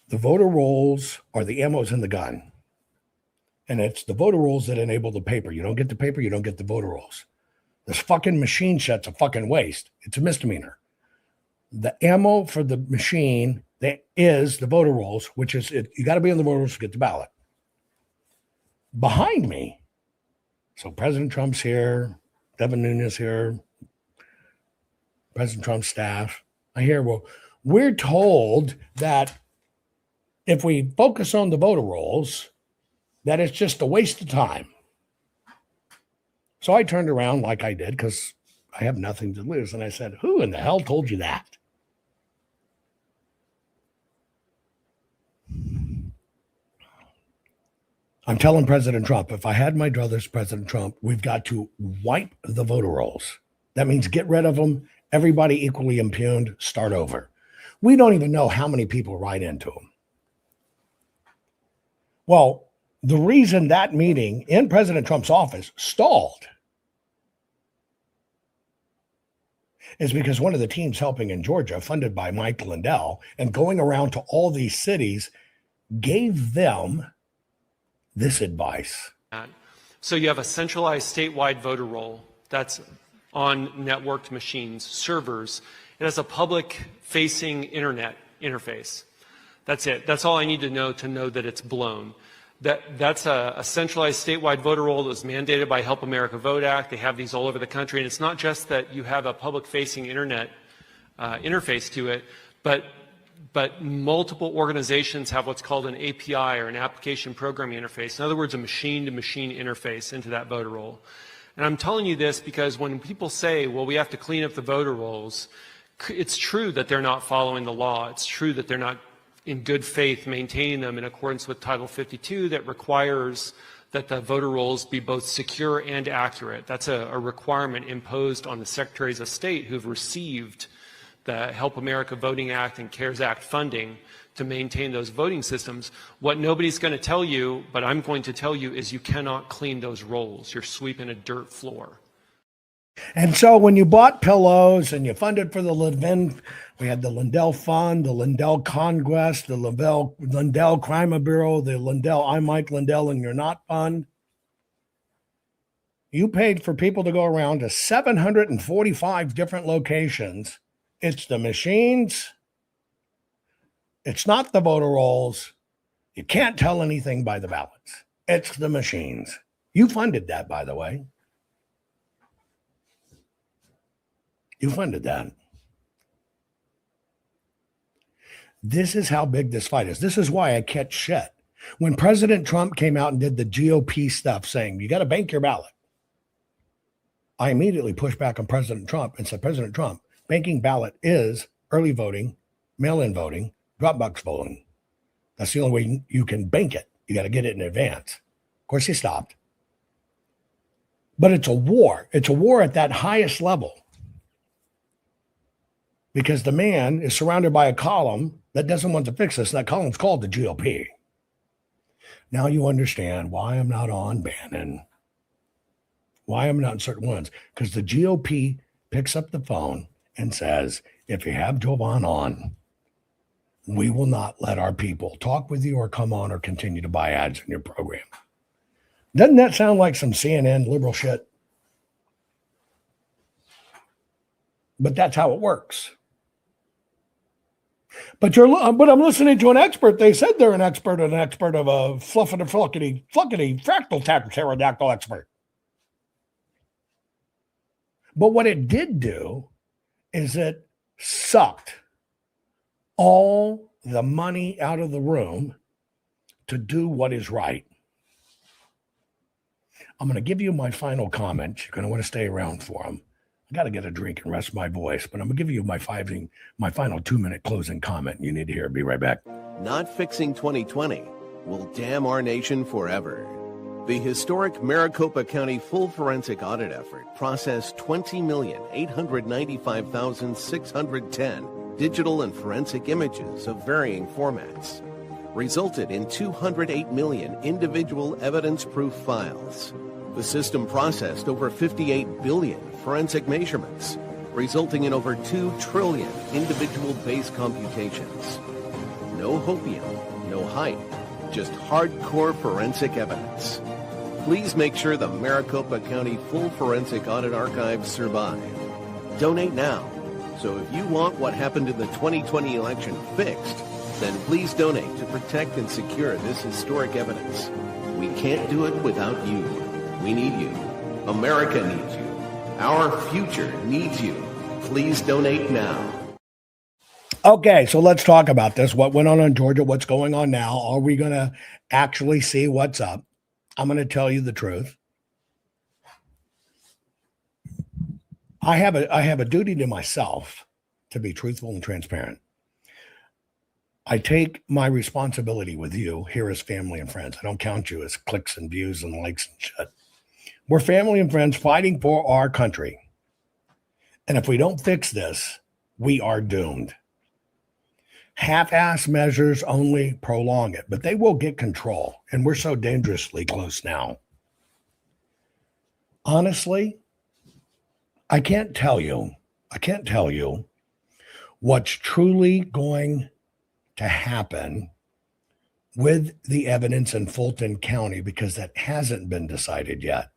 The voter rolls are the ammos in the gun. And it's the voter rolls that enable the paper. You don't get the paper, you don't get the voter rolls. This fucking machine shot's a fucking waste. It's a misdemeanor. The ammo for the machine that is the voter rolls, which is, you got to be on the voter rolls to get the ballot. Behind me, so President Trump's here, Devin Nunes here, President Trump's staff. I hear, well, we're told that if we focus on the voter rolls, that it's just a waste of time. So I turned around like I did because I have nothing to lose. And I said, who in the hell told you that? I'm telling President Trump, if I had my druthers, President Trump, we've got to wipe the voter rolls. That means get rid of them. Everybody equally impugned, start over. We don't even know how many people write into them. Well, the reason that meeting in President Trump's office stalled is because one of the teams helping in Georgia, funded by Mike Lindell, and going around to all these cities, gave them this advice. So you have a centralized statewide voter roll that's on networked machines, servers. It has a public-facing internet interface. That's it. That's all I need to know that it's blown. That's a centralized statewide voter roll that was mandated by Help America Vote Act. They have these all over the country. And it's not just that you have a public-facing internet interface to it, but multiple organizations have what's called an API, or an application programming interface. In other words, a machine-to-machine interface into that voter roll. And I'm telling you this because when people say, well, we have to clean up the voter rolls, it's true that they're not following the law. It's true that they're not in good faith maintaining them in accordance with Title 52 that requires that the voter rolls be both secure and accurate. That's a requirement imposed on the Secretaries of State who've received the Help America Voting Act and CARES Act funding to maintain those voting systems. What nobody's going to tell you, but I'm going to tell you, is you cannot clean those rolls. You're sweeping a dirt floor. And so when you bought pillows and you funded for the Levin, we had the Lindell Fund, the Lindell Conquest, the Lindell Crime Bureau, the Lindell I'm Mike Lindell and You're Not Fund. You paid for people to go around to 745 different locations. It's the machines. It's not the voter rolls. You can't tell anything by the ballots. It's the machines. You funded that, by the way. You funded that. This is how big this fight is. This is why I catch shit. When President Trump came out and did the GOP stuff saying, you got to bank your ballot, I immediately pushed back on President Trump and said, President Trump, banking ballot is early voting, mail-in voting, drop box voting. That's the only way you can bank it. You got to get it in advance. Of course, he stopped. But it's a war. It's a war at that highest level. Because the man is surrounded by a column that doesn't want to fix this. That column's called the GOP. Now you understand why I'm not on Bannon. Why I'm not in certain ones. Because the GOP picks up the phone and says, if you have Jovan on, we will not let our people talk with you or come on or continue to buy ads in your program. Doesn't that sound like some CNN liberal shit? But that's how it works. But I'm listening to an expert. They said they're an expert of a fluffity fractal pterodactyl expert. But what it did do is it sucked all the money out of the room to do what is right. I'm going to give you my final comment. You're going to want to stay around for them. I got to get a drink and rest my voice, but I'm going to give you my final 2-minute closing comment. You need to hear it. Be right back. Not fixing 2020 will damn our nation forever. The historic Maricopa County full forensic audit effort processed 20,895,610 digital and forensic images of varying formats, resulted in 208 million individual evidence-proof files. The system processed over 58 billion forensic measurements, resulting in over 2 trillion individual base computations. No hopium, no hype, just hardcore forensic evidence. Please make sure the Maricopa County Full Forensic Audit Archives survive. Donate now. So if you want what happened in the 2020 election fixed, then please donate to protect and secure this historic evidence. We can't do it without you. We need you. America needs you. Our future needs you. Please donate now. Okay, so let's talk about this. What went on in Georgia? What's going on now? Are we going to actually see what's up? I'm going to tell you the truth. I have a duty to myself to be truthful and transparent. I take my responsibility with you here as family and friends. I don't count you as clicks and views and likes and shit. We're family and friends fighting for our country. And if we don't fix this, we are doomed. Half-ass measures only prolong it, but they will get control. And we're so dangerously close now. Honestly, I can't tell you what's truly going to happen with the evidence in Fulton County because that hasn't been decided yet.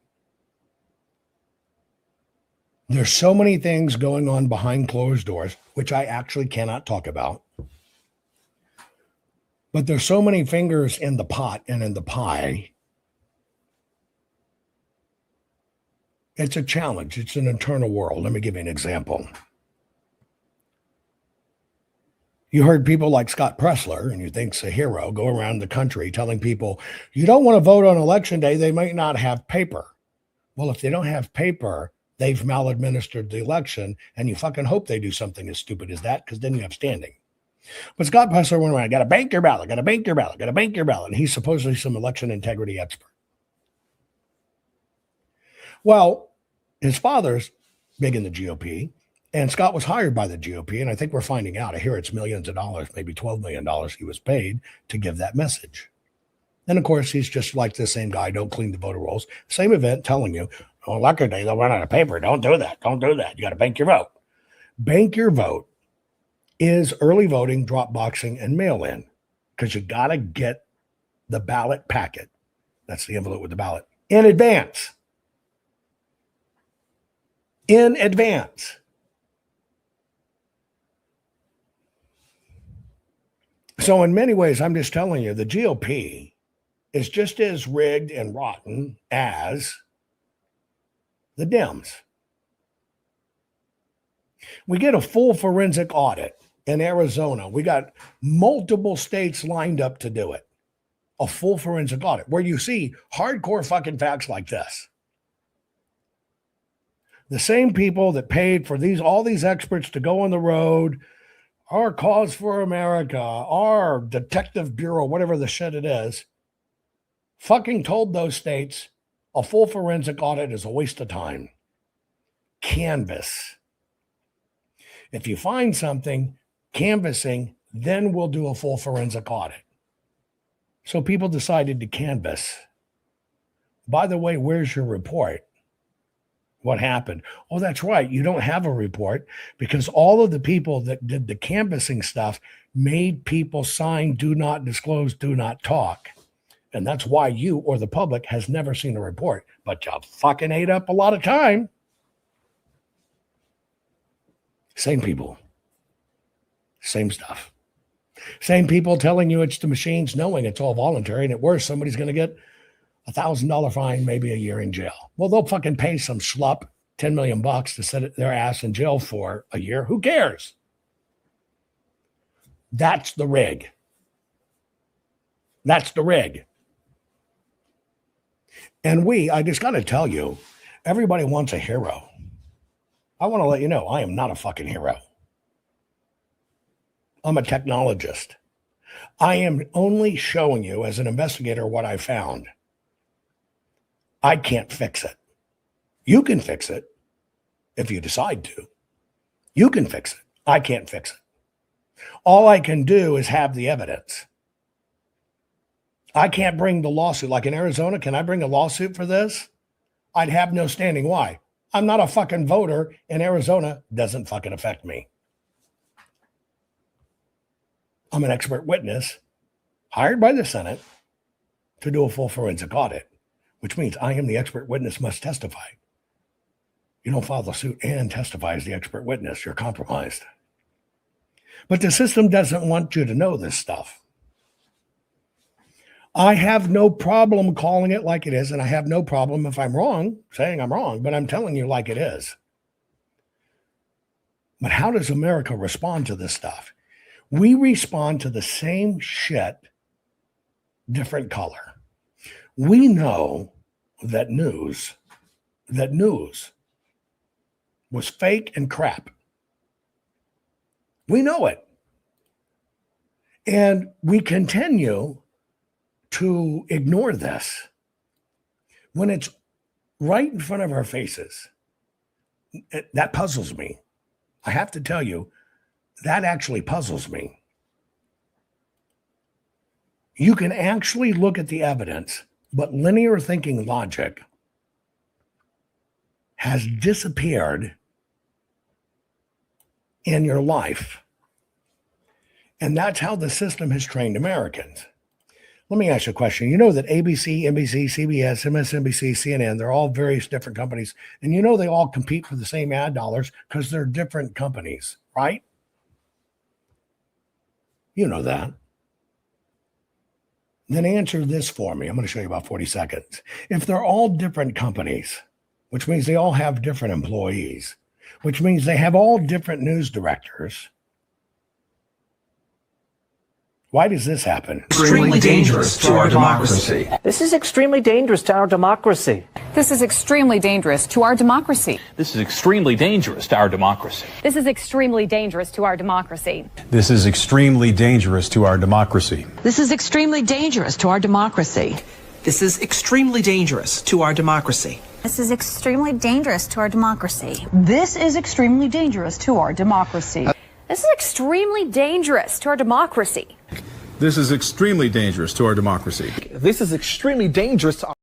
There's so many things going on behind closed doors, which I actually cannot talk about. But there's so many fingers in the pot and in the pie. It's a challenge. It's an internal world. Let me give you an example. You heard people like Scott Pressler, and you think's a hero, go around the country telling people, you don't want to vote on election day, they might not have paper. Well, if they don't have paper, they've maladministered the election, and you fucking hope they do something as stupid as that, because then you have standing. But Scott Pressler went around, got to bank your ballot, got to bank your ballot, got to bank your ballot. And he's supposedly some election integrity expert. Well, his father's big in the GOP, and Scott was hired by the GOP, and I think we're finding out. I hear it's millions of dollars, maybe $12 million he was paid to give that message. And of course, he's just like the same guy, don't clean the voter rolls. Same event telling you, on election day, they'll run out of paper. Don't do that. Don't do that. You got to bank your vote. Bank your vote is early voting, drop boxing, and mail-in, because you got to get the ballot packet. That's the envelope with the ballot in advance. in advance. So in many ways, I'm just telling you, the GOP is just as rigged and rotten as the Dems. We get a full forensic audit in Arizona. We got multiple states lined up to do it. A full forensic audit where you see hardcore fucking facts like this. The same people that paid for all these experts to go on the road, our Cause for America, our Detective Bureau, whatever the shit it is, fucking told those states a full forensic audit is a waste of time. Canvass. If you find something, canvassing, then we'll do a full forensic audit. So people decided to canvass. By the way, where's your report? What happened? Oh, that's right. You don't have a report because all of the people that did the canvassing stuff made people sign do not disclose, do not talk. And that's why you or the public has never seen a report. But you fucking ate up a lot of time. Same people. Same stuff. Same people telling you it's the machines, knowing it's all voluntary, and at worst, somebody's going to get $1,000 fine, maybe a year in jail. Well, they'll fucking pay some schlup $10 million to sit their ass in jail for a year. Who cares? That's the rig. That's the rig. And I just got to tell you, everybody wants a hero. I want to let you know, I am not a fucking hero. I'm a technologist. I am only showing you as an investigator what I found. I can't fix it. You can fix it if you decide to. You can fix it. I can't fix it. All I can do is have the evidence. I can't bring the lawsuit. Like in Arizona, can I bring a lawsuit for this? I'd have no standing. Why? I'm not a fucking voter in Arizona. Doesn't fucking affect me. I'm an expert witness hired by the Senate to do a full forensic audit, which means I am the expert witness, must testify. You don't file the suit and testify as the expert witness, you're compromised. But the system doesn't want you to know this stuff. I have no problem calling it like it is, and I have no problem if I'm wrong, saying I'm wrong, but I'm telling you like it is. But how does America respond to this stuff? We respond to the same shit, different color. We know that news was fake and crap. We know it. And we continue to ignore this when it's right in front of our faces. That puzzles me. I have to tell you, that actually puzzles me. You can actually look at the evidence, but linear thinking logic has disappeared in your life. And that's how the system has trained Americans. Let me ask you a question. You know that ABC, NBC, CBS, MSNBC, CNN, they're all various different companies. And you know they all compete for the same ad dollars because they're different companies, right? You know that. Then answer this for me. I'm going to show you about 40 seconds. If they're all different companies, which means they all have different employees, which means they have all different news directors, why does this happen? Extremely dangerous to our democracy. This is extremely dangerous to our democracy. This is extremely dangerous to our democracy. This is extremely dangerous to our democracy. This is extremely dangerous to our democracy. This is extremely dangerous to our democracy. This is extremely dangerous to our democracy. This is extremely dangerous to our democracy. This is extremely dangerous to our democracy. This is extremely dangerous to our democracy. This is extremely dangerous to our democracy. This is extremely dangerous to our democracy. This is extremely dangerous to our...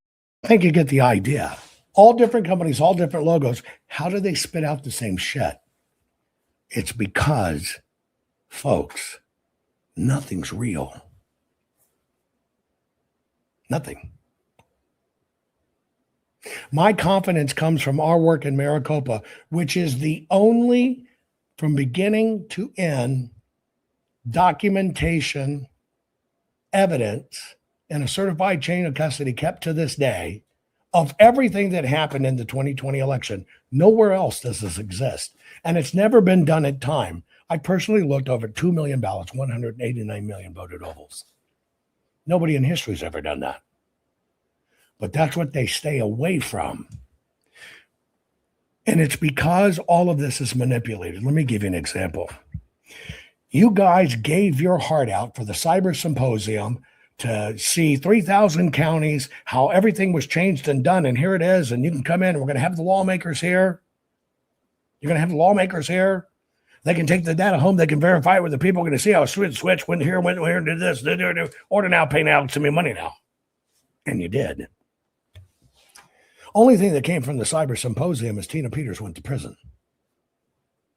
I think you get the idea. All different companies, all different logos. How do they spit out the same shit? It's because, folks, nothing's real. Nothing. My confidence comes from our work in Maricopa, which is the only, from beginning to end, documentation, evidence, and a certified chain of custody kept to this day of everything that happened in the 2020 election. Nowhere else does this exist. And it's never been done at time. I personally looked over 2 million ballots, 189 million voted ovals. Nobody in history has ever done that. But that's what they stay away from. And it's because all of this is manipulated. Let me give you an example. You guys gave your heart out for the cyber symposium to see 3,000 counties, how everything was changed and done. And here it is. And you can come in and we're going to have the lawmakers here. You're going to have the lawmakers here. They can take the data home. They can verify it with the people. Are going to see how switch, went here, did this, order now, pay now, send me money now. And you did. Only thing that came from the cyber symposium is Tina Peters went to prison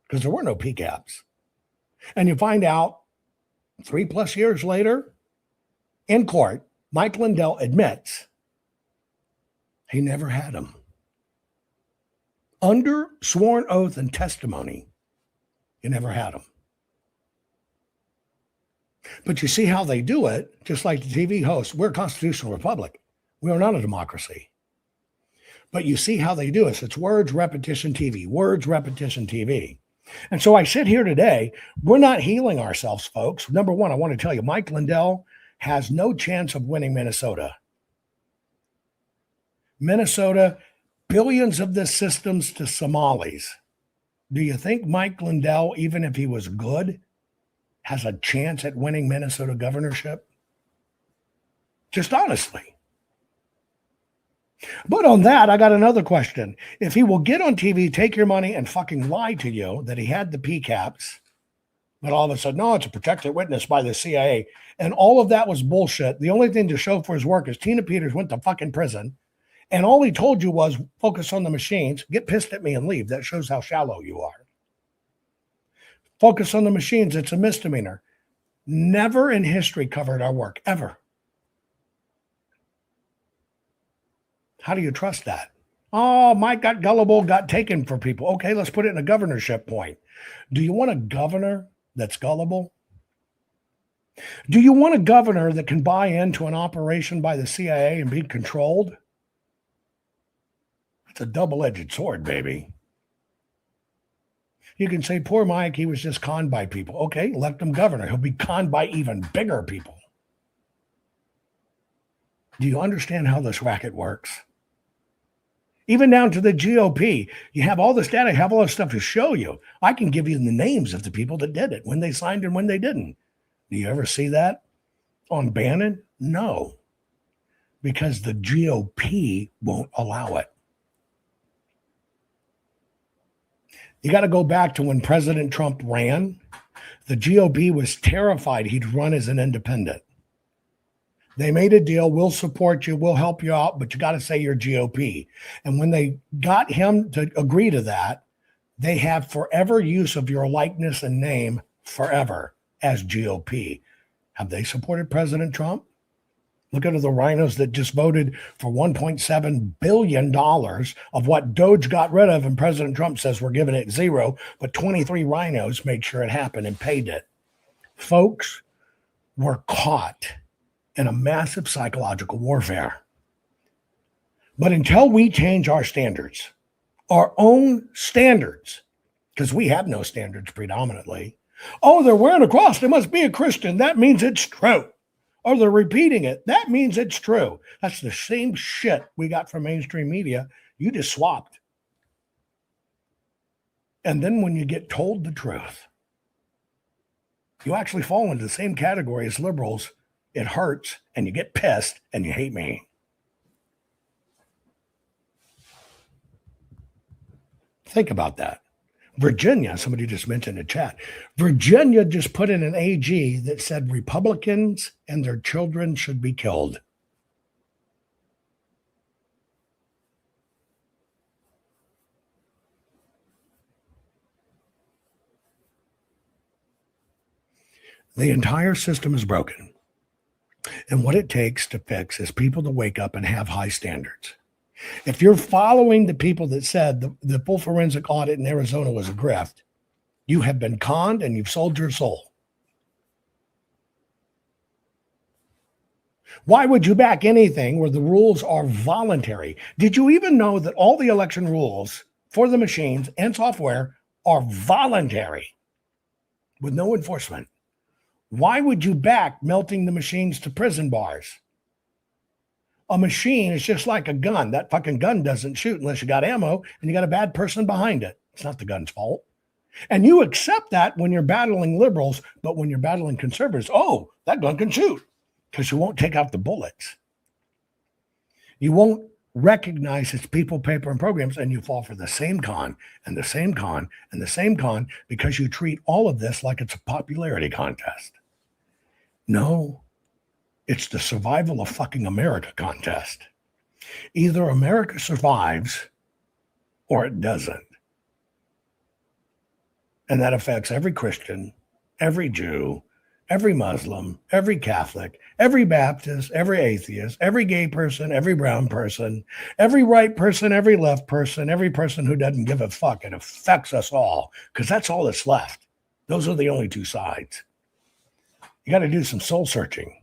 because there were no PCAPs. And you find out 3+ years later in court, Mike Lindell admits he never had them. Under sworn oath and testimony, he never had them. But you see how they do it, just like the TV host. We're a constitutional republic. We are not a democracy. But you see how they do it. It's words, repetition, TV. Words, repetition, TV. And so I sit here today. We're not healing ourselves, folks. Number one, I want to tell you, Mike Lindell has no chance of winning Minnesota. Minnesota, billions of the systems to Somalis. Do you think Mike Lindell, even if he was good, has a chance at winning Minnesota governorship? Just honestly. But on that, I got another question. If he will get on TV, take your money, and fucking lie to you that he had the PCAPs, but all of a sudden, no, it's a protected witness by the CIA, and all of that was bullshit. The only thing to show for his work is Tina Peters went to fucking prison, and all he told you was focus on the machines, get pissed at me, and leave. That shows how shallow you are. Focus on the machines. It's a misdemeanor. Never in history covered our work, ever. How do you trust that? Oh, Mike got gullible, got taken for people. Okay, let's put it in a governorship point. Do you want a governor that's gullible? Do you want a governor that can buy into an operation by the CIA and be controlled? It's a double-edged sword, baby. You can say, poor Mike, he was just conned by people. Okay, elect him governor. He'll be conned by even bigger people. Do you understand how this racket works? Even down to the GOP. You have all this data, you have all this stuff to show you. I can give you the names of the people that did it, when they signed and when they didn't. Do you ever see that on Bannon? No, because the GOP won't allow it. You got to go back to when President Trump ran. The GOP was terrified he'd run as an independent. They made a deal. We'll support you. We'll help you out, but you got to say you're GOP. And when they got him to agree to that, they have forever use of your likeness and name forever as GOP. Have they supported President Trump? Look at the rhinos that just voted for $1.7 billion of what Doge got rid of. And President Trump says we're giving it zero, but 23 rhinos made sure it happened and paid it. Folks, we're caught in a massive psychological warfare. But until we change our standards, our own standards, because we have no standards predominantly. Oh, they're wearing a cross. They must be a Christian. That means it's true. Or they're repeating it. That means it's true. That's the same shit we got from mainstream media. You just swapped. And then when you get told the truth, you actually fall into the same category as liberals. It hurts, and you get pissed, and you hate me. Think about that. Virginia, somebody just mentioned in the chat, Virginia just put in an AG that said Republicans and their children should be killed. The entire system is broken. And what it takes to fix is people to wake up and have high standards. If you're following the people that said the full forensic audit in Arizona was a grift, you have been conned and you've sold your soul. Why would you back anything where the rules are voluntary? Did you even know that all the election rules for the machines and software are voluntary with no enforcement? Why would you back melting the machines to prison bars? A machine is just like a gun. That fucking gun doesn't shoot unless you got ammo and you got a bad person behind it. It's not the gun's fault. And you accept that when you're battling liberals, but when you're battling conservatives, oh, that gun can shoot, because you won't take out the bullets. You won't recognize its people, paper, and programs, and you fall for the same con and the same con and the same con because you treat all of this like it's a popularity contest. No, it's the survival of fucking America contest. Either America survives or it doesn't. And that affects every Christian, every Jew, every Muslim, every Catholic, every Baptist, every atheist, every gay person, every brown person, every right person, every left person, every person who doesn't give a fuck. It affects us all because that's all that's left. Those are the only two sides. You got to do some soul searching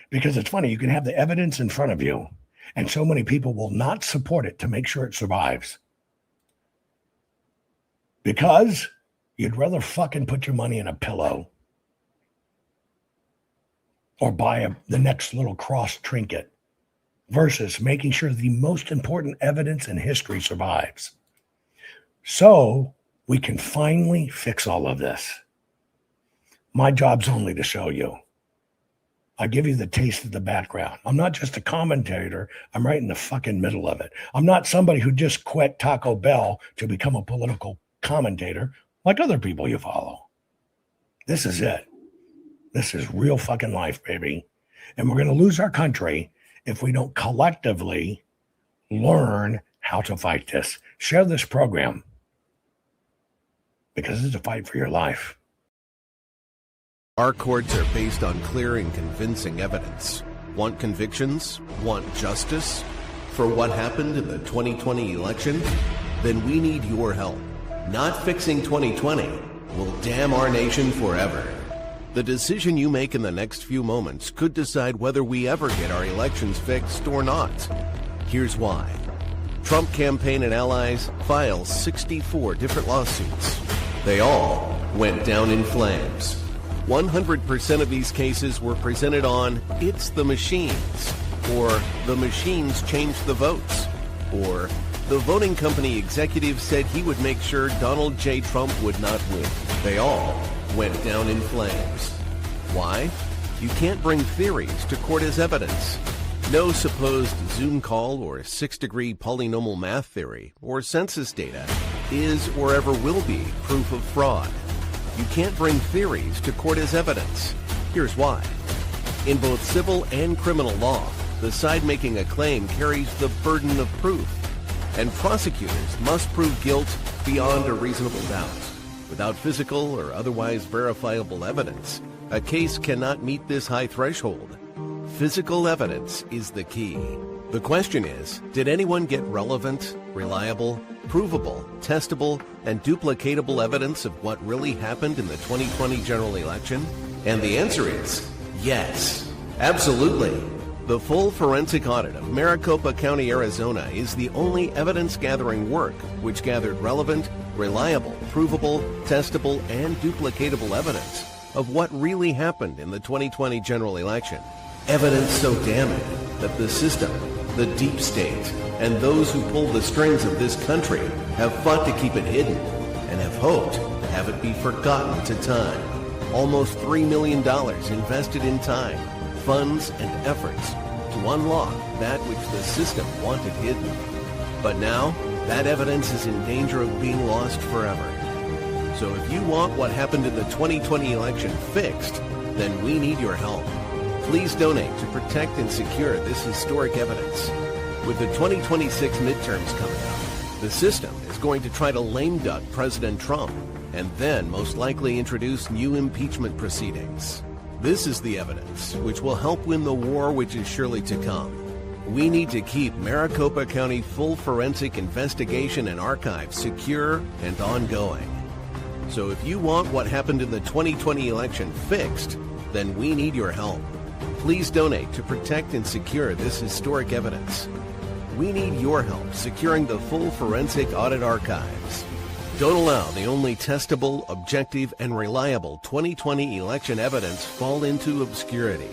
because it's funny. You can have the evidence in front of you and so many people will not support it to make sure it survives because you'd rather fucking put your money in a pillow or buy the next little cross trinket versus making sure the most important evidence in history survives. So we can finally fix all of this. My job's only to show you. I give you the taste of the background. I'm not just a commentator. I'm right in the fucking middle of it. I'm not somebody who just quit Taco Bell to become a political commentator like other people you follow. This is it. This is real fucking life, baby. And we're going to lose our country if we don't collectively learn how to fight this. Share this program because it's a fight for your life. Our courts are based on clear and convincing evidence. Want convictions? Want justice? For what happened in the 2020 election? Then we need your help. Not fixing 2020 will damn our nation forever. The decision you make in the next few moments could decide whether we ever get our elections fixed or not. Here's why. Trump campaign and allies filed 64 different lawsuits. They all went down in flames. 100% of these cases were presented on "It's the machines," or "The machines changed the votes," or "The voting company executive said he would make sure Donald J. Trump would not win." They all went down in flames. Why? You can't bring theories to court as evidence. No supposed Zoom call or six-degree polynomial math theory or census data is or ever will be proof of fraud. You can't bring theories to court as evidence. Here's why. In both civil and criminal law, the side making a claim carries the burden of proof, and prosecutors must prove guilt beyond a reasonable doubt. Without physical or otherwise verifiable evidence, a case cannot meet this high threshold. Physical evidence is the key. The question is, did anyone get relevant, reliable, provable, testable, and duplicatable evidence of what really happened in the 2020 general election? And the answer is yes, absolutely. The full forensic audit of Maricopa County, Arizona is the only evidence-gathering work which gathered relevant, reliable, provable, testable, and duplicatable evidence of what really happened in the 2020 general election. Evidence so damning that the system, the deep state, and those who pull the strings of this country have fought to keep it hidden and have hoped to have it be forgotten to time. Almost $3 million invested in time, funds, and efforts to unlock that which the system wanted hidden. But now, that evidence is in danger of being lost forever. So if you want what happened in the 2020 election fixed, then we need your help. Please donate to protect and secure this historic evidence. With the 2026 midterms coming up, the system is going to try to lame duck President Trump and then most likely introduce new impeachment proceedings. This is the evidence which will help win the war which is surely to come. We need to keep Maricopa County full forensic investigation and archive secure and ongoing. So if you want what happened in the 2020 election fixed, then we need your help. Please donate to protect and secure this historic evidence. We need your help securing the full forensic audit archives. Don't allow the only testable, objective, and reliable 2020 election evidence fall into obscurity.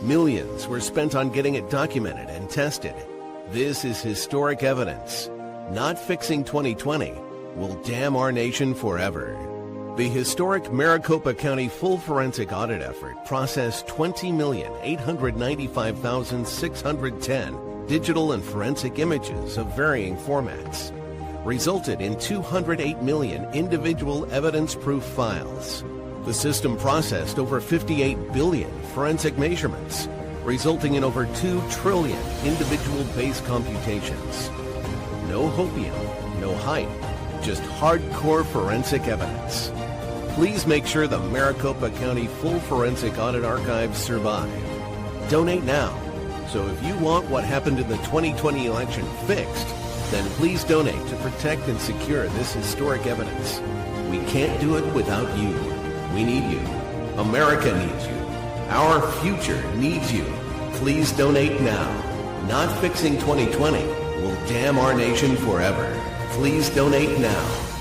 Millions were spent on getting it documented and tested. This is historic evidence. Not fixing 2020 will damn our nation forever. The historic Maricopa County full forensic audit effort processed 20,895,610 digital and forensic images of varying formats, resulted in 208 million individual evidence-proof files. The system processed over 58 billion forensic measurements, resulting in over 2 trillion individual base computations. No hopium, no hype, just hardcore forensic evidence. Please make sure the Maricopa County full forensic audit archives survive. Donate now. So if you want what happened in the 2020 election fixed, then please donate to protect and secure this historic evidence. We can't do it without you. We need you. America needs you. Our future needs you. Please donate now. Not fixing 2020 will damn our nation forever. Please donate now.